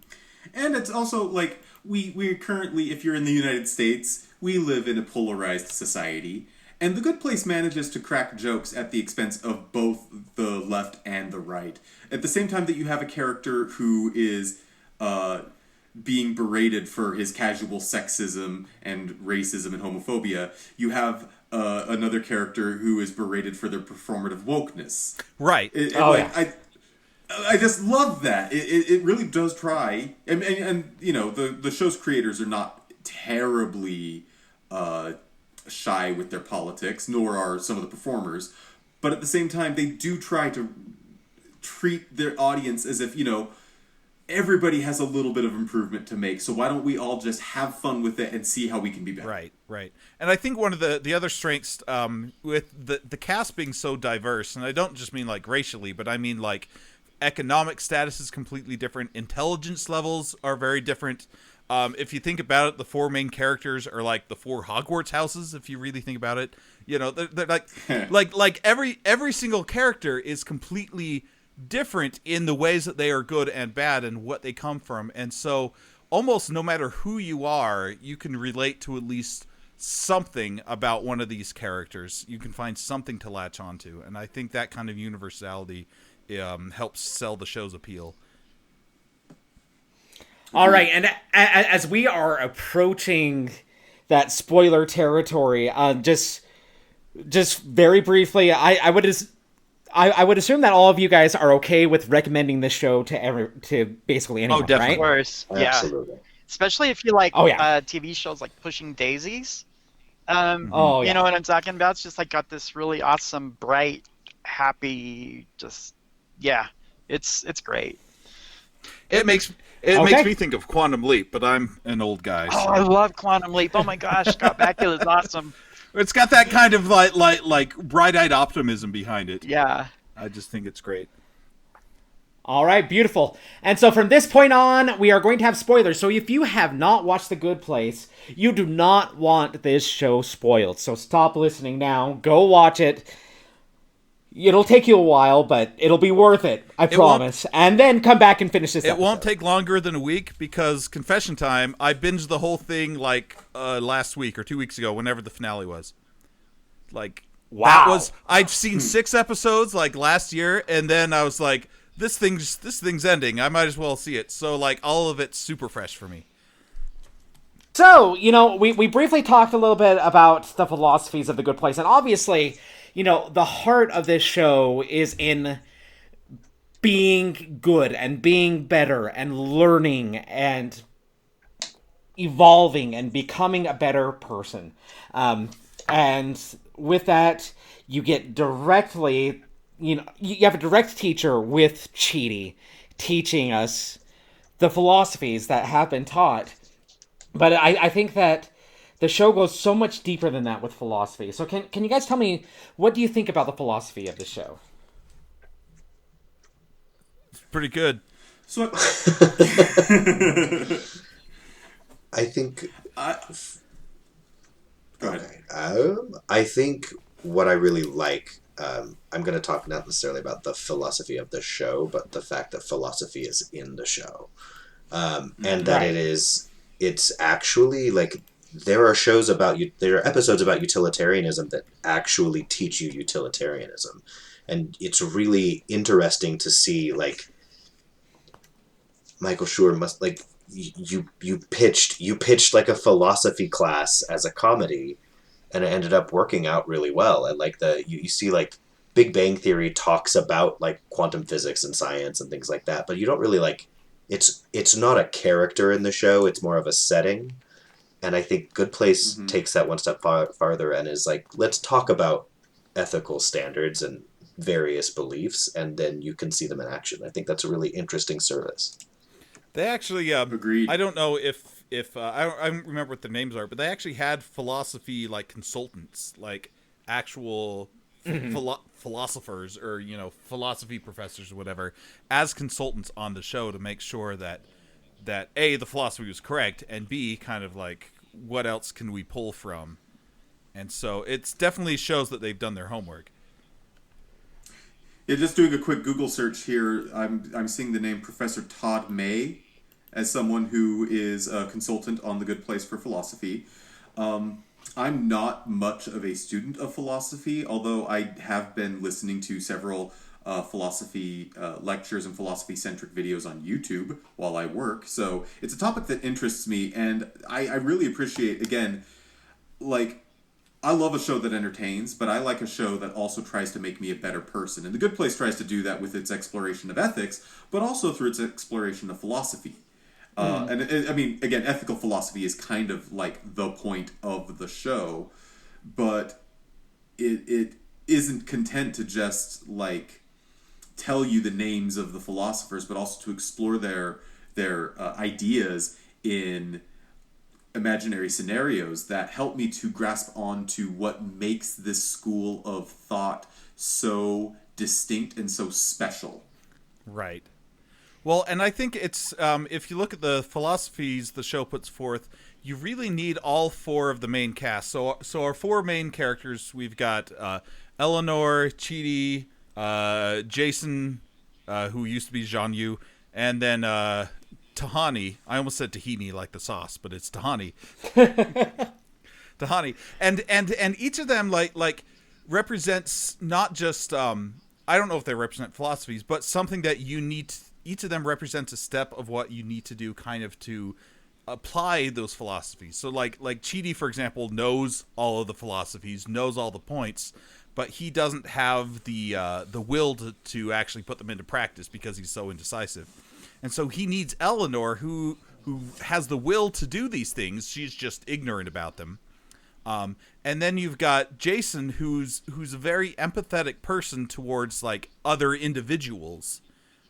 And it's also like we currently, if you're in the United States, we live in a polarized society, and The Good Place manages to crack jokes at the expense of both the left and the right. At the same time that you have a character who is being berated for his casual sexism and racism and homophobia, you have another character who is berated for their performative wokeness. Right. I just love that. It really does try. And you know, the show's creators are not terribly shy with their politics, nor are some of the performers. But at the same time, they do try to treat their audience as if, you know, everybody has a little bit of improvement to make, so why don't we all just have fun with it and see how we can be better? Right. And I think one of the other strengths with the cast being so diverse, and I don't just mean like racially, but I mean like economic status is completely different, intelligence levels are very different. If you think about it, the four main characters are like the four Hogwarts houses, if you really think about it. You know, they're like like every single character is completely different in the ways that they are good and bad and what they come from. And so almost no matter who you are, you can relate to at least something about one of these characters. You can find something to latch onto. And I think that kind of universality helps sell the show's appeal. All right, and as we are approaching that spoiler territory, just very briefly, I would assume that all of you guys are okay with recommending this show to basically anyone, definitely. right? Of course, yeah. Absolutely. Especially if you like Oh, yeah. TV shows like Pushing Daisies. Oh, yeah. You know what I'm talking about? It's just like got this really awesome, bright, happy, just it's great. It makes me think of Quantum Leap, but I'm an old guy. Oh, So. I love Quantum Leap. Oh my gosh, Scott Bakula is awesome. It's got that kind of like bright-eyed optimism behind it. Yeah. I just think it's great. All right, beautiful. And so from this point on, we are going to have spoilers. So if you have not watched The Good Place, you do not want this show spoiled. So stop listening now. Go watch it. It'll take you a while, but it'll be worth it. I promise. And then come back and finish this episode. It won't take longer than a week because, confession time, I binged the whole thing like last week or 2 weeks ago, whenever the finale was. Like, wow. I'd seen 6 episodes like last year, and then I was like, this thing's ending. I might as well see it. So like all of it's super fresh for me. So, you know, we briefly talked a little bit about the philosophies of The Good Place, and obviously, you know, the heart of this show is in being good and being better and learning and evolving and becoming a better person. And with that, you get directly, you know, you have a direct teacher with Chidi teaching us the philosophies that have been taught. But I think that the show goes so much deeper than that with philosophy. So can you guys tell me, what do you think about the philosophy of the show? It's pretty good. So, I think. Go ahead. I think what I really like. I'm going to talk not necessarily about the philosophy of the show, but the fact that philosophy is in the show, and that it's actually like there are shows about you. There are episodes about utilitarianism that actually teach you utilitarianism, and it's really interesting to see like Michael Schur must like you pitched like a philosophy class as a comedy, and it ended up working out really well. And like you see like Big Bang Theory talks about like quantum physics and science and things like that, but you don't really like it's not a character in the show, it's more of a setting. And I think Good Place takes that one step farther and is like, let's talk about ethical standards and various beliefs, and then you can see them in action. I think that's a really interesting service. They actually Agreed. I don't know if I don't remember what the names are, but they actually had philosophy like consultants, like actual philosophers or philosophy professors or whatever, as consultants on the show to make sure that A, the philosophy was correct, and B, kind of like what else can we pull from. And so it's definitely shows that they've done their homework. Yeah, just doing a quick Google search here, I'm seeing the name Professor Todd May as someone who is a consultant on The Good Place for philosophy. I'm not much of a student of philosophy, although I have been listening to several philosophy lectures and philosophy-centric videos on YouTube while I work. So it's a topic that interests me, and I really appreciate, again, like, I love a show that entertains, but I like a show that also tries to make me a better person. And The Good Place tries to do that with its exploration of ethics, but also through its exploration of philosophy. And I mean, again, ethical philosophy is kind of like the point of the show, but it isn't content to just like tell you the names of the philosophers, but also to explore their ideas in imaginary scenarios that help me to grasp onto what makes this school of thought so distinct and so special. Right. Well, and I think it's, if you look at the philosophies the show puts forth, you really need all four of the main cast. So our four main characters, we've got Eleanor, Chidi, Jason, who used to be Jean Yu, and then Tahani. I almost said tahini like the sauce, but it's Tahani. Tahani. And each of them like represents not just I don't know if they represent philosophies, but something that you need each of them represents a step of what you need to do kind of to apply those philosophies. So like Chidi, for example, knows all of the philosophies, knows all the points, but he doesn't have the will to actually put them into practice because he's so indecisive. And so he needs Eleanor, who has the will to do these things. She's just ignorant about them. And then you've got Jason, who's a very empathetic person towards like other individuals.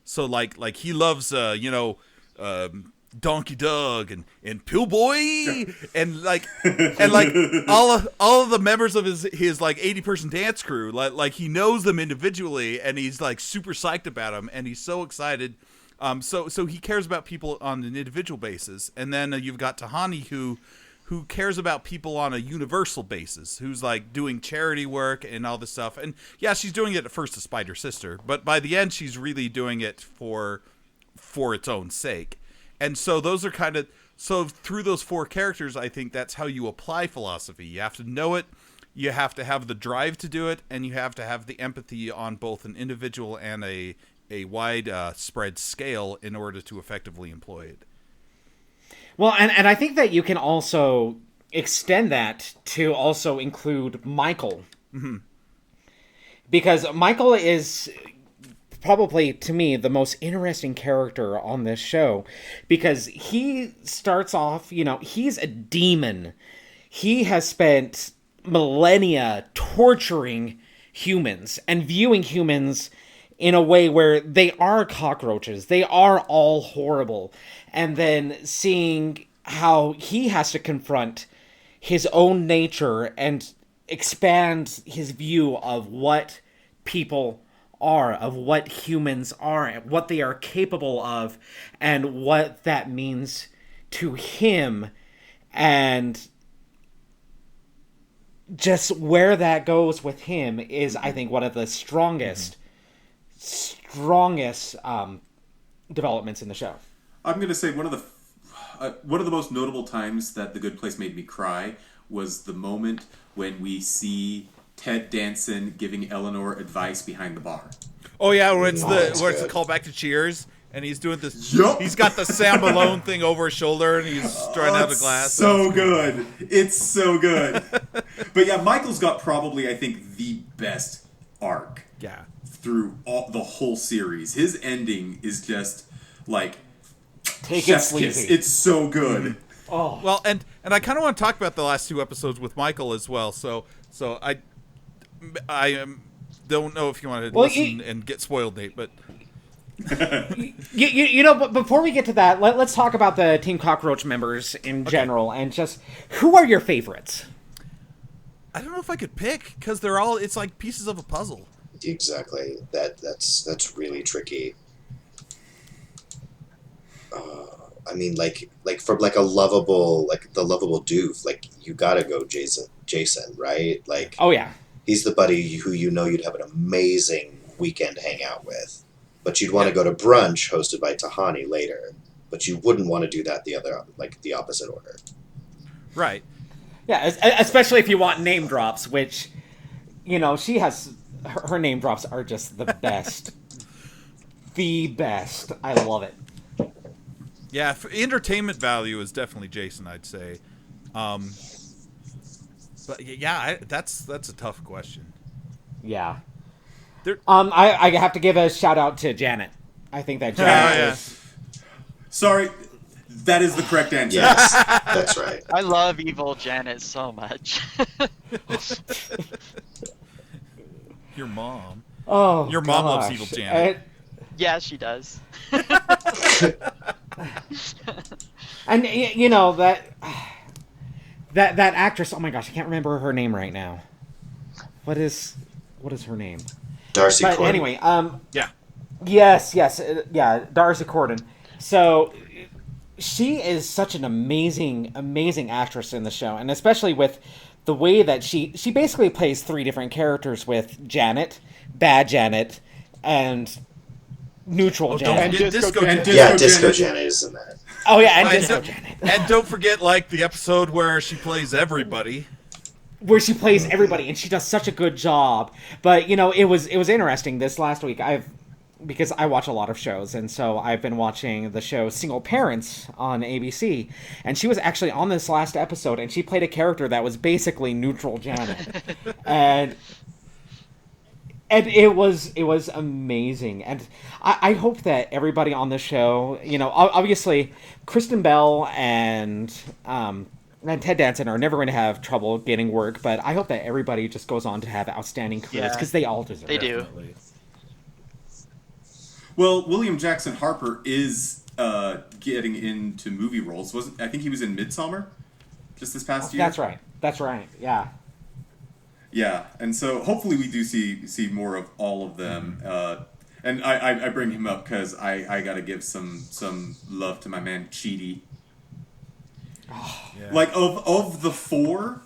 So like he loves Donkey Doug and Pillboy and like all of the members of his like 80-person dance crew. Like he knows them individually and he's like super psyched about them and he's so excited. So he cares about people on an individual basis. And then you've got Tahani who cares about people on a universal basis, who's like doing charity work and all this stuff. And yeah, she's doing it at first to spite her sister, but by the end she's really doing it for its own sake. And so those are kind of, so through those four characters, I think that's how you apply philosophy. You have to know it, you have to have the drive to do it, and you have to have the empathy on both an individual and a wide spread scale in order to effectively employ it. Well, and I think that you can also extend that to also include Michael. Mm-hmm. Because Michael is probably, to me, the most interesting character on this show. Because he starts off, he's a demon. He has spent millennia torturing humans and viewing humans in a way where they are cockroaches. They are all horrible. And then seeing how he has to confront his own nature and expand his view of what people are, of what humans are, what they are capable of, and what that means to him, and just where that goes with him is, I think, one of the strongest developments in the show. I'm going to say one of the most notable times that The Good Place made me cry was the moment when we see Ted Danson giving Eleanor advice behind the bar. Oh yeah, where it's the callback to Cheers, and he's doing this. Yup. He's got the Sam Malone thing over his shoulder, and he's throwing out a glass. So good. It's so good. But yeah, Michael's got probably, I think, the best arc. Yeah. Through the whole series. His ending is just like Take it chef's sleazy. kiss. It's so good. Oh. Well, and I kind of want to talk about the last 2 episodes with Michael as well. So I don't know if you want to listen and get spoiled, Nate, but you know, but before we get to that, let's talk about the Team Cockroach members in general, and just who are your favorites? I don't know if I could pick because they're all. It's like pieces of a puzzle. Exactly. That's really tricky. I mean, like from like a lovable, like the lovable doof, like you gotta go Jason, right? Like, Oh yeah. he's the buddy who you know you'd have an amazing weekend hangout with, but you'd want to go to brunch hosted by Tahani later, but you wouldn't want to do that the opposite order. Right. Yeah, especially if you want name drops, which, you know, she has her name drops are just the best. The best. I love it. Yeah, for entertainment value is definitely Jason, I'd say. But yeah, that's a tough question. Yeah. There- I have to give a shout out to Janet. I think that Janet is... Sorry, that is the correct answer. Yes, that's right. I love evil Janet so much. Your mom. Oh, Your mom loves gosh. evil Janet. Yeah, she does. And you know that actress. Oh my gosh, I can't remember her name right now. What is her name? Darcy But Corn. anyway, Yeah. yes, yeah, Darcy Corden. So she is such an amazing actress in the show, and especially with the way that she basically plays 3 different characters with Janet, bad Janet, and neutral Janet. Don't forget Disco and Janet. Yeah, Disco Janet is in that. Oh yeah, and And Disco don't- Janet, And don't forget, like, the episode where she plays everybody. where she plays everybody, and she does such a good job. But you know, it was interesting this last week. Because I watch a lot of shows, and so I've been watching the show Single Parents on ABC, and she was actually on this last episode, and she played a character that was basically neutral Janet, and it was amazing, and I hope that everybody on the show, you know, obviously Kristen Bell and Ted Danson are never going to have trouble getting work, but I hope that everybody just goes on to have outstanding careers, Yeah. because they all deserve it. They do. Definitely. Well, William Jackson Harper is getting into movie roles. I think he was in Midsommar just this past year. That's right. Yeah. Yeah, and so hopefully we do see more of all of them. And I bring him up because I got to give some love to my man Chidi. Yeah. Like of the 4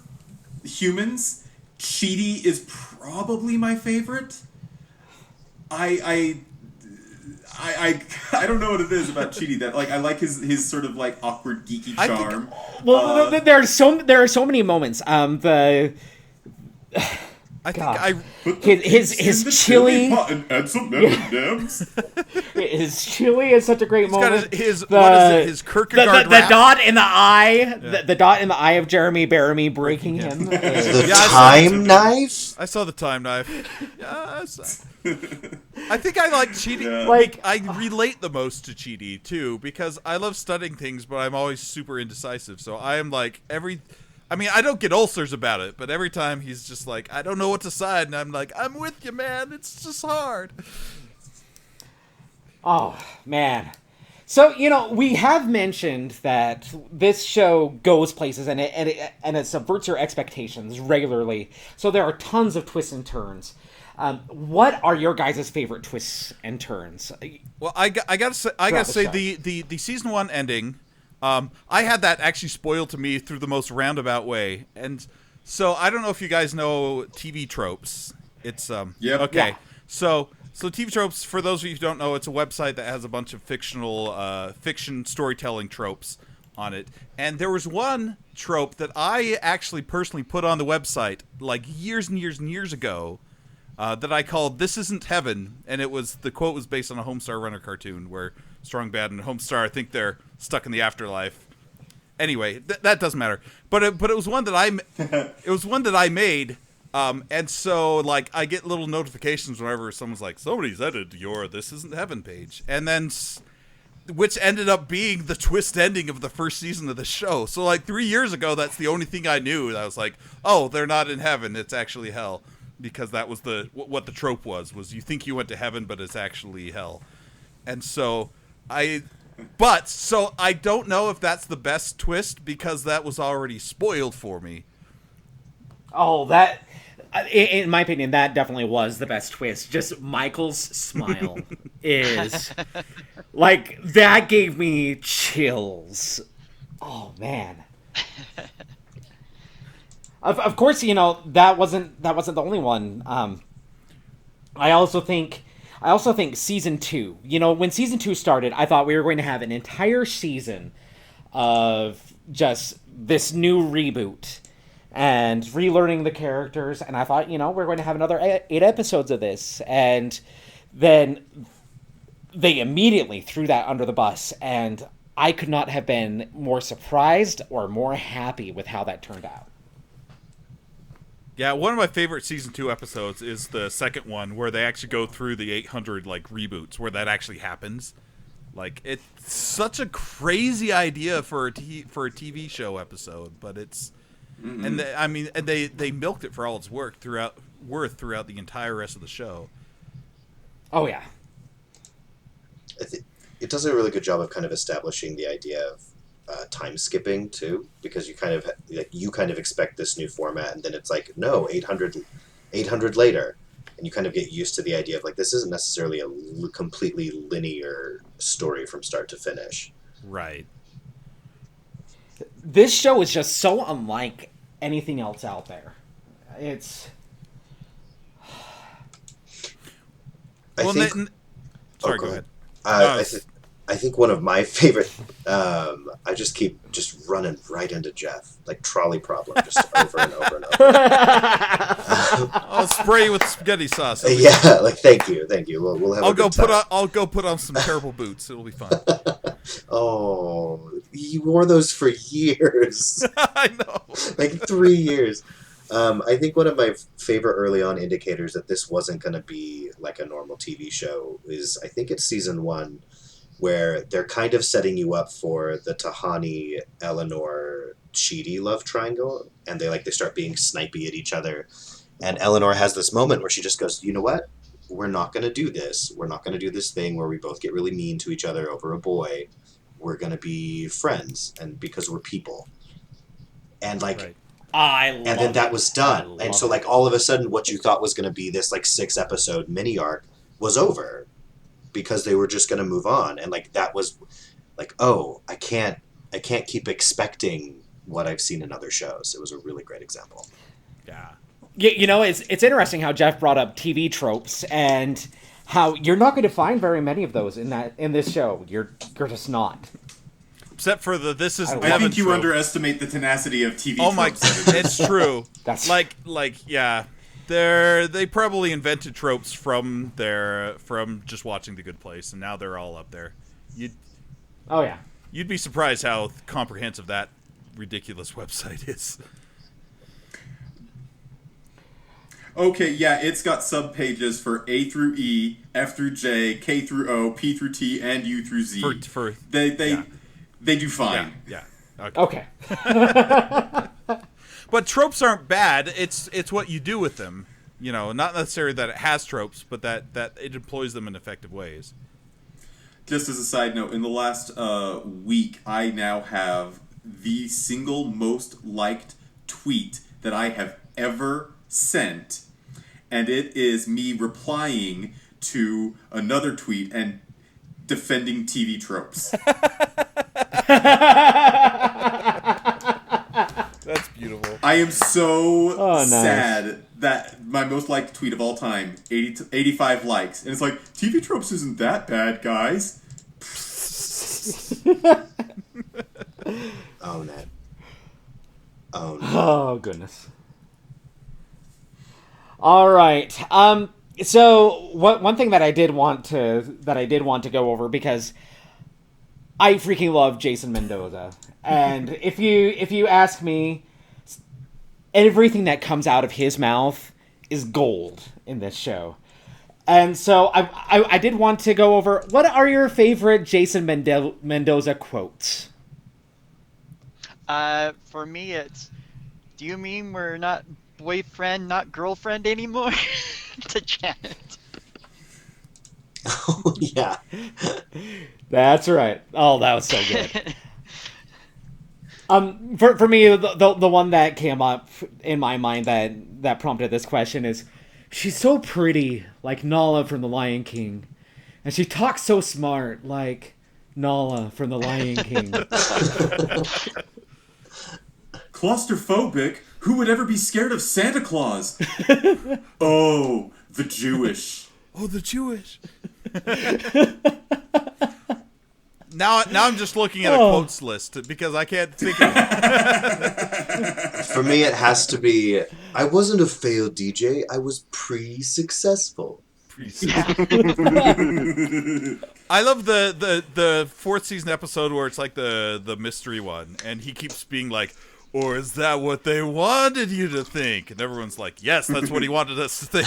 humans, Chidi is probably my favorite. I don't know what it is about Chidi that like I like his sort of like awkward geeky I think- charm. Well, there are so many moments. I think God. I His In the chili, pot and add some M&Ms. his chili is such a great got moment. his what is it? His Kierkegaard the rap? dot in the eye, the dot in the eye of Jeremy Bearimy breaking him. The Yeah, I saw time knife? I saw the time knife. Yes. I think I like Chidi. Yeah. Like, I relate the most to Chidi too because I love studying things, but I'm always super indecisive. So I am like I mean, I don't get ulcers about it, but every time he's just like, I don't know what to decide, and I'm like, I'm with you, man. It's just hard. Oh, man. So, we have mentioned that this show goes places and it subverts your expectations regularly. So there are tons of twists and turns. What are your guys' favorite twists and turns? Well, I gotta say the season 1 ending, I had that actually spoiled to me through the most roundabout way, and so I don't know if you guys know TV Tropes. It's Yep. Okay. Yeah. So TV Tropes, for those of you who don't know, it's a website that has a bunch of fiction storytelling tropes on it. And there was one trope that I actually personally put on the website like years and years and years ago that I called "This Isn't Heaven," and the quote was based on a Homestar Runner cartoon where Strong Bad and Homestar, I think they're stuck in the afterlife. Anyway, that doesn't matter. But it was one that I made. And so, like, I get little notifications whenever someone's like, somebody's edited your This Isn't Heaven page. And then, which ended up being the twist ending of the first season of the show. So, like, 3 years ago, that's the only thing I knew. I was like, oh, they're not in heaven. It's actually hell. Because that was what the trope was you think you went to heaven, but it's actually hell. And so, I don't know if that's the best twist because that was already spoiled for me. Oh, that... In my opinion, that definitely was the best twist. Just Michael's smile is... Like, that gave me chills. Oh, man. Of course, that wasn't the only one. I also think season 2. When season 2 started, I thought we were going to have an entire season of just this new reboot and relearning the characters, and I thought, we're going to have another 8 episodes of this, and then they immediately threw that under the bus, and I could not have been more surprised or more happy with how that turned out. Yeah, one of my favorite season 2 episodes is the second one where they actually go through the 800 like reboots where that actually happens. Like, it's such a crazy idea for a TV show episode, but it's and they milked it for all it's worth throughout the entire rest of the show. Oh yeah. I think it does a really good job of kind of establishing the idea of time skipping too, because you kind of expect this new format, and then it's like, no, 800 later, and you kind of get used to the idea of like, this isn't necessarily a completely linear story from start to finish. Right. This show is just so unlike anything else out there. It's... Sorry, go ahead. I think one of my favorite, I just keep running right into Jeff, like trolley problem, just over and over and over. I'll spray you with spaghetti sauce. Yeah, like thank you. We'll have. I'll go put on some terrible boots. It'll be fun. Oh, you wore those for years. I know, like 3 years. I think one of my favorite early on indicators that this wasn't going to be like a normal TV show is, I think it's season 1, where they're kind of setting you up for the Tahani, Eleanor, Chidi love triangle, and they start being snipey at each other. And Eleanor has this moment where she just goes, you know what? We're not going to do this. We're not going to do this thing where we both get really mean to each other over a boy. We're going to be friends, and because we're people. And right. And then that was done. And so all of a sudden what you thought was going to be this 6-episode mini arc was over, because they were just going to move on. And that was oh, I can't keep expecting what I've seen in other shows. It was a really great example. Yeah. It's interesting how Jeff brought up TV tropes and how you're not going to find very many of those in this show. You're just not. Except for This Isn't I Heaven think you trope. underestimate the tenacity of TV Oh my, tropes. it's true. That's yeah. They probably invented tropes from just watching The Good Place, and now they're all up there. Oh yeah. You'd be surprised how comprehensive that ridiculous website is. Okay, yeah, it's got subpages for A through E, F through J, K through O, P through T, and U through Z. They do fine. Yeah. Okay. But tropes aren't bad. It's what you do with them. Not necessarily that it has tropes, but that it employs them in effective ways. just as a side note, in the last week, I now have the single most liked tweet that I have ever sent, and it is me replying to another tweet and defending TV tropes. That's beautiful. I am so nice. sad that my most liked tweet of all time, 85 likes, and it's like, TV tropes isn't that bad, guys. Own it. Own it. Oh goodness. All right. So one thing that I did want to go over, because I freaking love Jason Mendoza, and if you ask me, everything that comes out of his mouth is gold in this show. And so I did want to go over, what are your favorite Jason Mendoza quotes? For me, it's, do you mean we're not boyfriend, not girlfriend anymore? To Janet. Oh, yeah. That's right. Oh, that was so good. For me, the one that came up in my mind that prompted this question is, she's so pretty, like Nala from The Lion King, and she talks so smart, like Nala from The Lion King. Claustrophobic? Who would ever be scared of Santa Claus? Oh, the Jewish. Oh, the Jewish. Now I'm just looking at a quotes list because I can't think of it. For me, it has to be, I wasn't a failed DJ, I was pre-successful. I love the fourth season episode where it's like the mystery one, and he keeps being like, or is that what they wanted you to think? And everyone's like, yes, that's what he wanted us to think.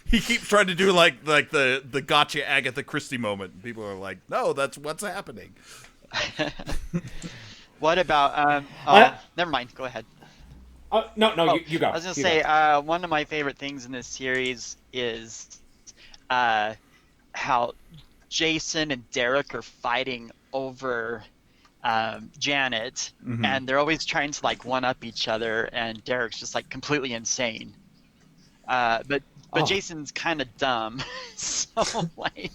He keeps trying to do like the gotcha Agatha Christie moment. And people are like, no, that's what's happening. What about never mind, go ahead. You go. I was gonna say, one of my favorite things in this series is how Jason and Derek are fighting over Janet, and they're always trying to like one up each other, and Derek's just like completely insane. But Jason's kind of dumb, so like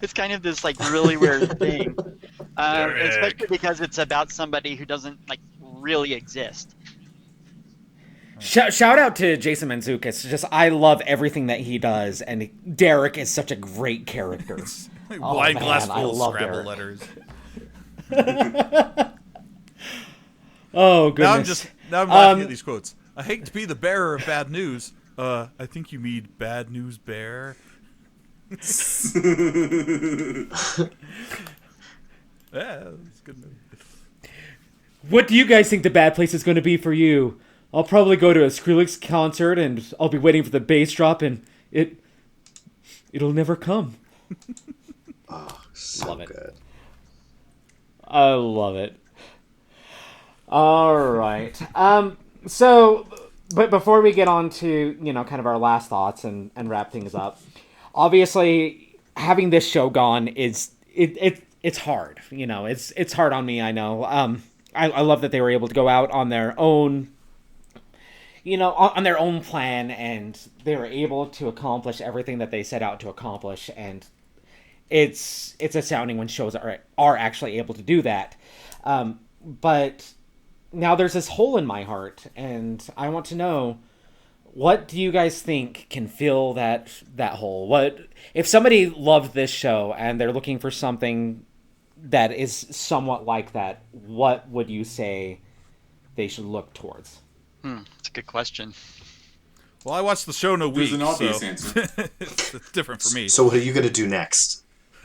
it's kind of this like really weird thing, especially because it's about somebody who doesn't like really exist. Shout out to Jason Mantzoukas. Just, I love everything that he does, and Derek is such a great character. Wine glass full of Scrabble letters. Oh goodness! Now I'm laughing at these quotes. I hate to be the bearer of bad news. I think you mean bad news bear. Yeah, it's a good movie. What do you guys think the bad place is going to be for you? I'll probably go to a Skrillex concert, and I'll be waiting for the bass drop, and it'll never come. Oh, so Love it. good. I love it. All right. So, but before we get on to, kind of our last thoughts and wrap things up, obviously having this show gone it's hard. It's hard on me. I know. I love that they were able to go out on their own, on their own plan, and they were able to accomplish everything that they set out to accomplish. And it's astounding when shows are actually able to do that. But now there's this hole in my heart, and I want to know, what do you guys think can fill that hole? What if somebody loved this show and they're looking for something that is somewhat like that? What would you say they should look towards? That's a good question. Well, I watched the show in a week. There's an obvious so answer. it's different for me. So what are you going to do next?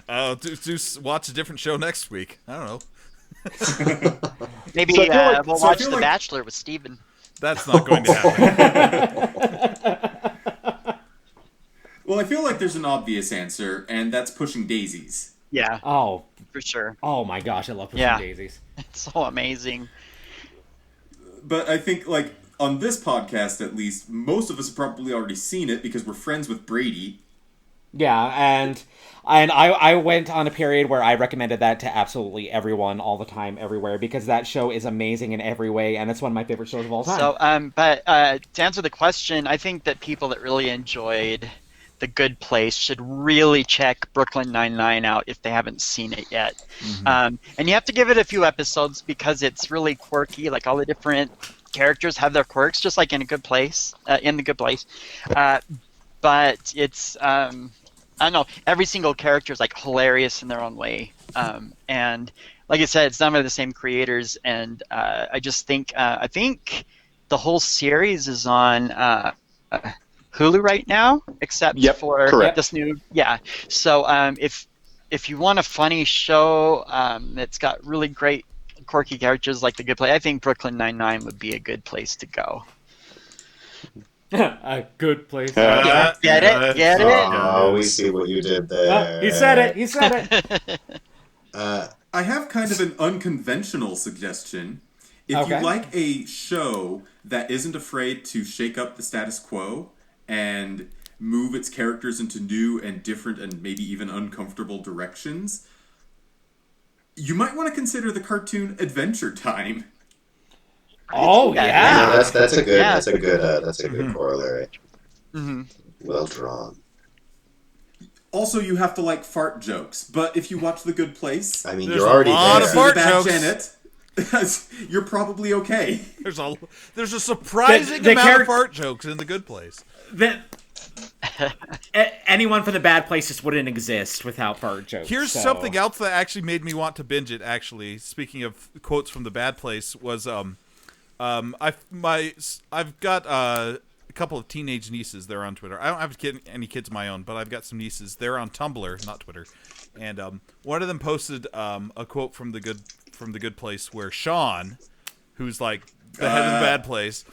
Watch a different show next week. I don't know. Maybe we'll watch The Bachelor with Steven. That's not going to happen. Well, I feel like there's an obvious answer, and that's pushing daisies. Yeah. Oh, for sure. Oh my gosh, I love pushing daisies. It's so amazing. But I think, like, on this podcast at least, most of us have probably already seen it because we're friends with Brady. Yeah, and I went on a period where I recommended that to absolutely everyone all the time, everywhere, because that show is amazing in every way, and it's one of my favorite shows of all time. So, but to answer the question, I think that people that really enjoyed The Good Place should really check Brooklyn Nine-Nine out if they haven't seen it yet. And you have to give it a few episodes because it's really quirky. Like all the different characters have their quirks, just like in a Good Place, in The Good Place. But it's I don't know. Every single character is like hilarious in their own way. And like I said, it's done by the same creators, and I just think I think the whole series is on Hulu right now, except for correct. this new. Yeah. So if you want a funny show that's got really great quirky characters like The Good Place, I think Brooklyn Nine-Nine would be a good place to go. A good place. Get it? Get it? Oh, we see what you did there. He said it. He said it. I have kind of an unconventional suggestion. If you like a show that isn't afraid to shake up the status quo and move its characters into new and different and maybe even uncomfortable directions, you might want to consider the cartoon Adventure Time. Oh yeah, that's a good corollary. Well drawn. Also, you have to like fart jokes, but if you watch The Good Place, I mean, There's you're already a lot there. of fart the bad jokes. Janet, you're probably okay. There's a surprising amount of fart jokes in The Good Place. Anyone from The Bad Place just wouldn't exist without fart jokes. Here's something else that actually made me want to binge it. Actually, speaking of quotes from The Bad Place, was I've got a couple of teenage nieces. They're on Twitter. I don't have any kids of my own, but I've got some nieces. They're on Tumblr, not Twitter. And one of them posted a quote from the Good Place where Sean, who's like the head of the Bad Place,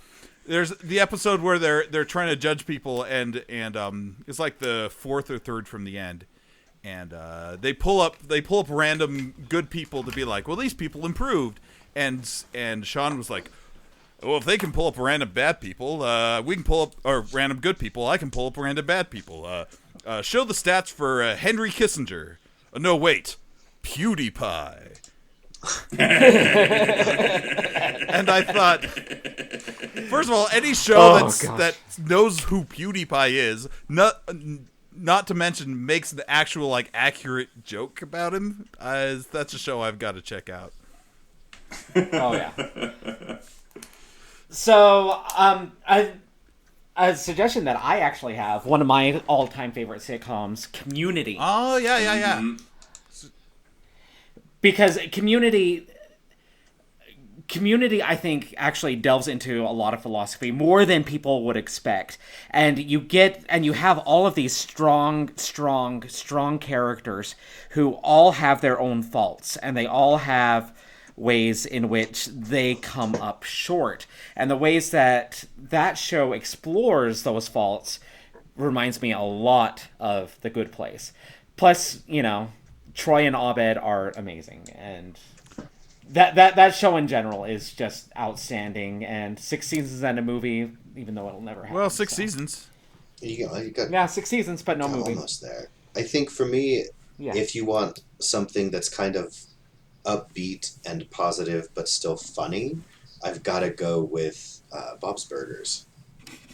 there's the episode where they're trying to judge people, and it's like the fourth or third from the end, and they pull up random good people to be like, well, these people improved, and Sean was like, well, if they can pull up random bad people, we can pull up, or random good people, I can pull up random bad people. Show the stats for Henry Kissinger. No, wait, PewDiePie. And I thought, first of all, any show that knows who PewDiePie is, not to mention makes an actual like accurate joke about him, that's a show I've got to check out. Oh yeah. So, a suggestion that I actually have, one of my all-time favorite sitcoms, Community. Oh yeah. Mm-hmm. Because Community, I think, actually delves into a lot of philosophy, more than people would expect. And you have all of these strong characters who all have their own faults, and they all have ways in which they come up short. And the ways that show explores those faults reminds me a lot of The Good Place. Plus, Troy and Abed are amazing, and that show in general is just outstanding. And 6 seasons and a movie, even though it'll never happen. Well, 6 seasons. You got 6 seasons, but no movie. Almost there. I think for me, if you want something that's kind of upbeat and positive but still funny, I've got to go with Bob's Burgers.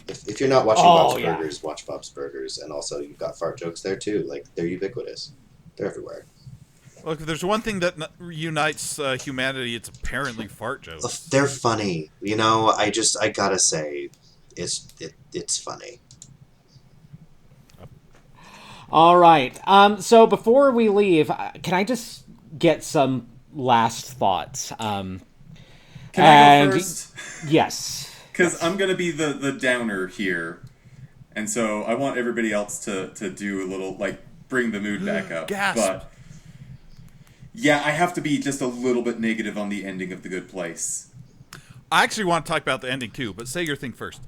If you're not watching Bob's Burgers, watch Bob's Burgers. And also, you've got fart jokes there too. Like, they're ubiquitous. They're everywhere. Look, if there's one thing that unites humanity, it's apparently fart jokes. They're funny. I gotta say, it's funny. All right. So before we leave, can I just get some last thoughts? Can I go first? Yes. Because I'm going to be the downer here. And so I want everybody else to do a little, bring the mood back up. Gasp. But, yeah, I have to be just a little bit negative on the ending of The Good Place. I actually want to talk about the ending too, but say your thing first.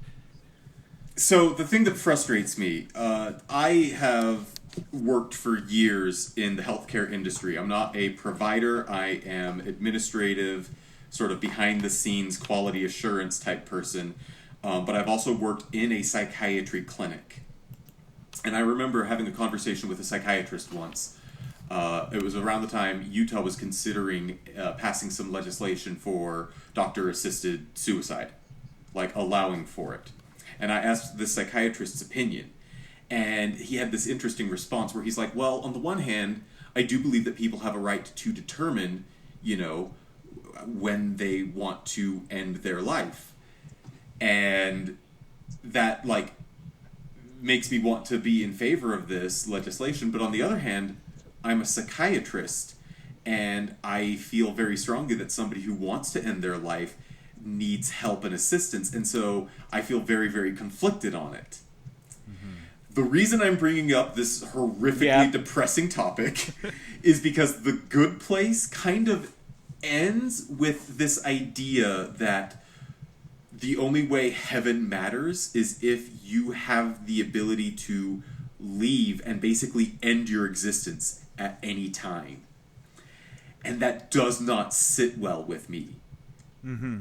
So the thing that frustrates me, I have worked for years in the healthcare industry. I'm not a provider. I am administrative, sort of behind-the-scenes quality assurance type person. But I've also worked in a psychiatry clinic. And I remember having a conversation with a psychiatrist once. It was around the time Utah was considering passing some legislation for doctor-assisted suicide, like allowing for it. And I asked the psychiatrist's opinion, and he had this interesting response where he's like, well, on the one hand, I do believe that people have a right to determine, when they want to end their life. And that, makes me want to be in favor of this legislation. But on the other hand, I'm a psychiatrist, and I feel very strongly that somebody who wants to end their life needs help and assistance, and so I feel very, very conflicted on it. The reason I'm bringing up this horrifically depressing topic is because The Good Place kind of ends with this idea that the only way heaven matters is if you have the ability to leave and basically end your existence at any time. And that does not sit well with me. Mm-hmm.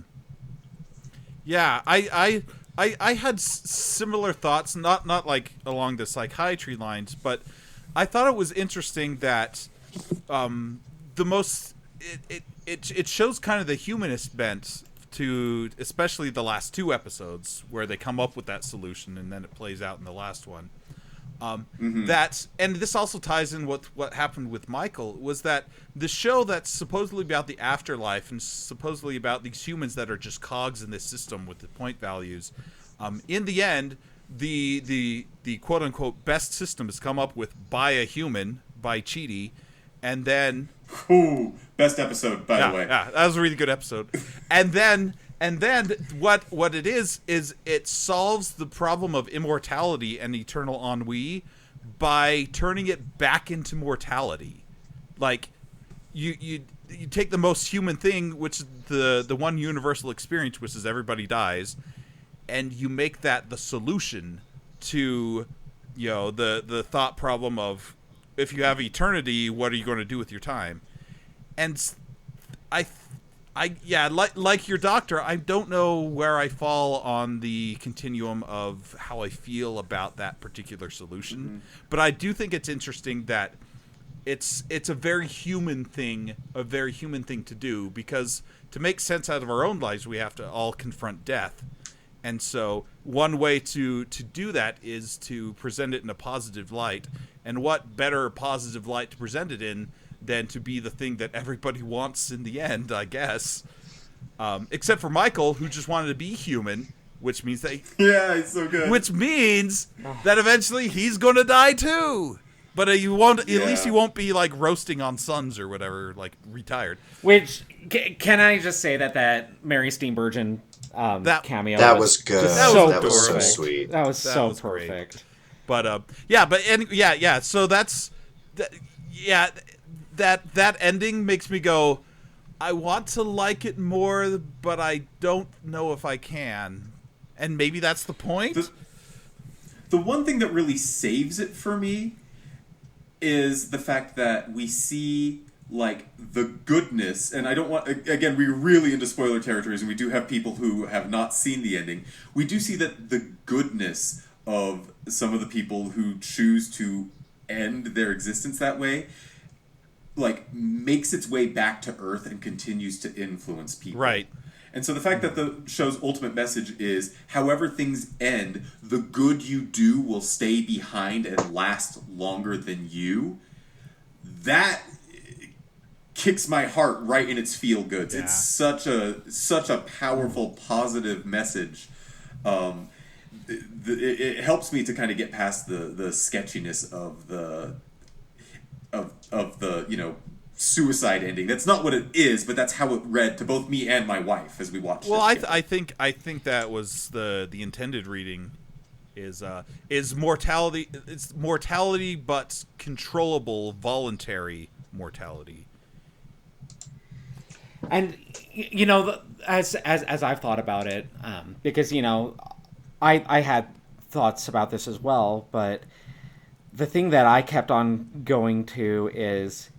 Yeah, I had similar thoughts, not like along the psychiatry lines, but I thought it was interesting that it shows kind of the humanist bent to, especially the last two episodes where they come up with that solution and then it plays out in the last one. That, and this also ties in with what happened with Michael, was that the show that's supposedly about the afterlife and supposedly about these humans that are just cogs in this system with the point values, in the end, the quote unquote best system is come up with by a human, by Chidi, and then best episode, by the way. Yeah, that was a really good episode. And then what it is it solves the problem of immortality and eternal ennui by turning it back into mortality. Like you take the most human thing, which is the one universal experience, which is everybody dies, and you make that the solution to the thought problem of, if you have eternity, what are you going to do with your time? And like your doctor, I don't know where I fall on the continuum of how I feel about that particular solution, but I do think it's interesting that it's a very human thing to do, because to make sense out of our own lives, we have to all confront death. And so one way to do that is to present it in a positive light. And what better positive light to present it in than to be the thing that everybody wants in the end, I guess. Except for Michael, who just wanted to be human, which means that he's so good. Which means that eventually he's going to die too. But he won't. At least he won't be like roasting on suns or whatever, like retired. Which can I just say that Mary Steenburgen cameo was good. That was so sweet. That was so perfect. Great. But So that's that ending makes me go, I want to like it more, but I don't know if I can. And maybe that's the point. The one thing that really saves it for me is the fact that we see the goodness, and I don't want, again, we're really into spoiler territories, and we do have people who have not seen the ending. We do see that the goodness of some of the people who choose to end their existence that way, makes its way back to Earth and continues to influence people. Right. And so the fact that the show's ultimate message is, however things end, the good you do will stay behind and last longer than you, that kicks my heart right in its feel goods. Yeah. It's such a powerful, positive message. It helps me to kind of get past the sketchiness of the suicide ending. That's not what it is, but that's how it read to both me and my wife as we watched it. Well, I think that was the intended reading is mortality. It's mortality, but controllable, voluntary mortality. And as I've thought about it, because I had thoughts about this as well, but the thing that I kept on going to is,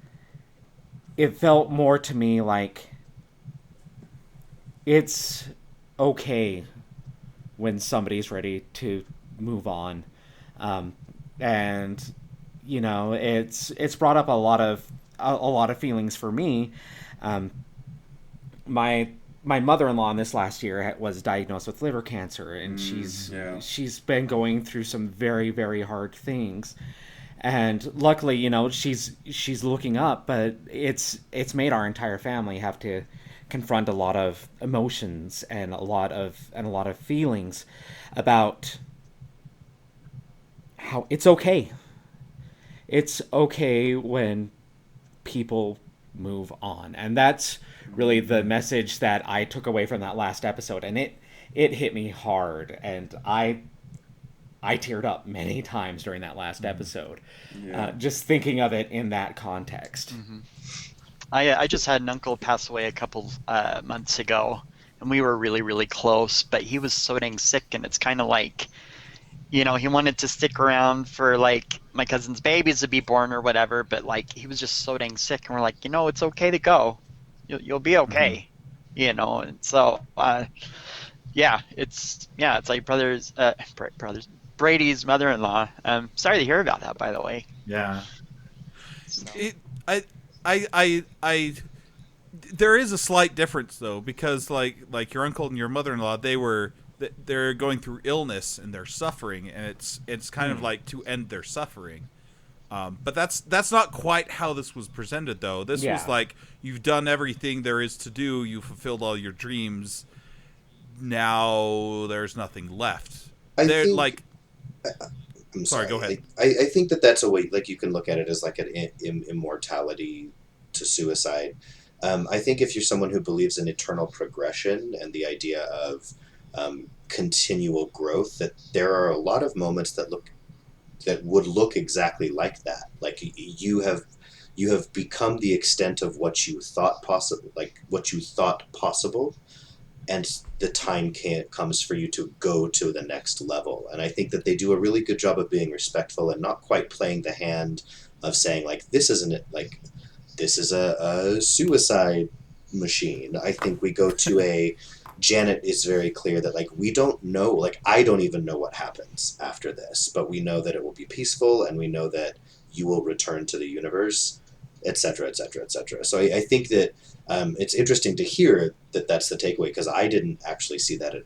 it felt more to me like it's okay when somebody's ready to move on. and it's brought up a lot of feelings for me. My mother-in-law in this last year was diagnosed with liver cancer, and she's been going through some very, very hard things. And luckily, she's looking up, but it's made our entire family have to confront a lot of emotions and a lot of feelings about how it's okay. It's okay when people move on. And that's really the message that I took away from that last episode. And it hit me hard. And I teared up many times during that last episode, just thinking of it in that context. Mm-hmm. I just had an uncle pass away a couple months ago, and we were really, really close, but he was so dang sick, and it's kind of like, he wanted to stick around for, like, my cousin's babies to be born or whatever, but, like, he was just so dang sick, and we're like, it's okay to go. You'll be okay, and so, it's like brothers, Brady's mother-in-law. Sorry to hear about that, by the way. Yeah. So. There is a slight difference though, because like your uncle and your mother-in-law, they're going through illness and they're suffering, and it's kind of like to end their suffering. But that's not quite how this was presented though. This was like, you've done everything there is to do, you fulfilled all your dreams. Now there's nothing left. I'm sorry, go ahead. I think that's a way, like, you can look at it as like an immortality to suicide. I think if you're someone who believes in eternal progression and the idea of continual growth, that there are a lot of moments that would look exactly like that. Like, you have become the extent of what you thought possible, and the time comes for you to go to the next level. And I think that they do a really good job of being respectful and not quite playing the hand of saying, like, this is a suicide machine. I think we go to Janet is very clear that, like, we don't know, like, I don't even know what happens after this, but we know that it will be peaceful, and we know that you will return to the universe, etc., etc., etc. So I think that it's interesting to hear that that's the takeaway, because I didn't actually see that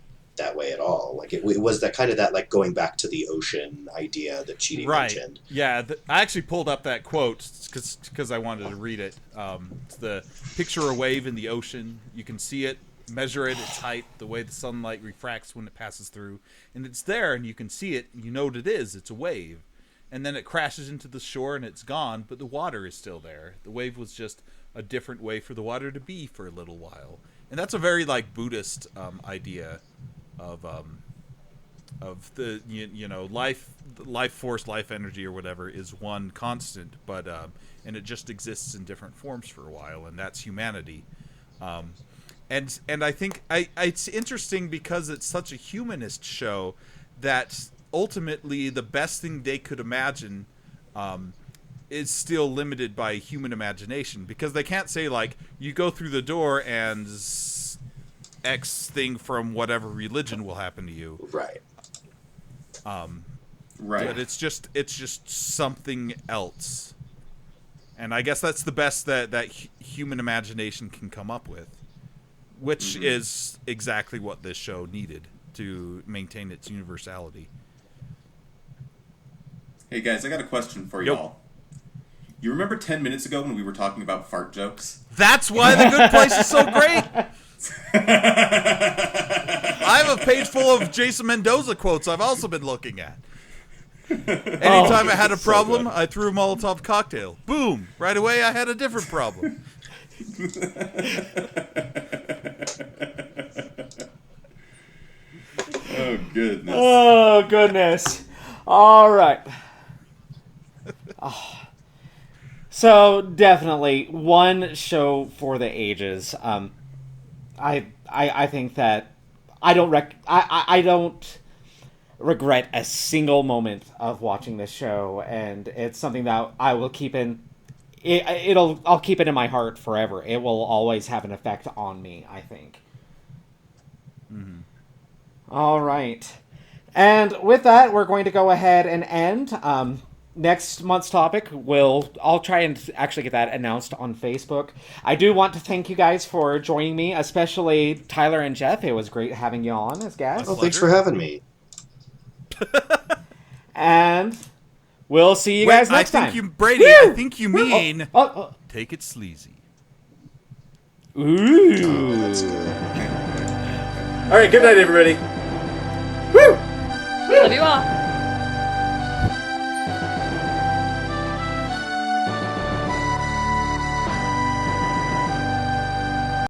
way at all. Like, it was that kind of that, like, going back to the ocean idea that Chidi mentioned. Yeah, I actually pulled up that quote because I wanted to read it. It's the picture a wave in the ocean. You can see it, measure it, its height, the way the sunlight refracts when it passes through, and it's there, and you can see it. You know what it is. It's a wave. And then it crashes into the shore and it's gone, but the water is still there. The wave was just a different way for the water to be for a little while. And that's a very, like, Buddhist idea of the life force, life energy, or whatever is one constant, but and it just exists in different forms for a while, and that's humanity. And I think it's interesting because it's such a humanist show that ultimately the best thing they could imagine is still limited by human imagination, because they can't say, like, you go through the door and X thing from whatever religion will happen to you. Right. Right. But it's just something else. And I guess that's the best that human imagination can come up with, which is exactly what this show needed to maintain its universality. Hey guys, I got a question for y'all. You remember 10 minutes ago when we were talking about fart jokes? That's why The Good Place is so great! I have a page full of Jason Mendoza quotes I've also been looking at. Anytime I had a problem, I threw a Molotov cocktail. Boom! Right away I had a different problem. Oh, goodness. Oh, goodness. All right. Oh. So, definitely, one show for the ages. I think that I don't regret a single moment of watching this show, and it's something that I will keep I'll keep it in my heart forever. It will always have an effect on me, I think. Mm-hmm. All right. And with that, we're going to go ahead and end. Next month's topic, I'll try and actually get that announced on Facebook. I do want to thank you guys for joining me, especially Tyler and Jeff. It was great having you on as guests. Oh, thanks for having me. And we'll see you guys next time. Brady, I think you mean take it sleazy. Ooh. Oh, that's good. All right, good night, everybody. Woo! Love you all.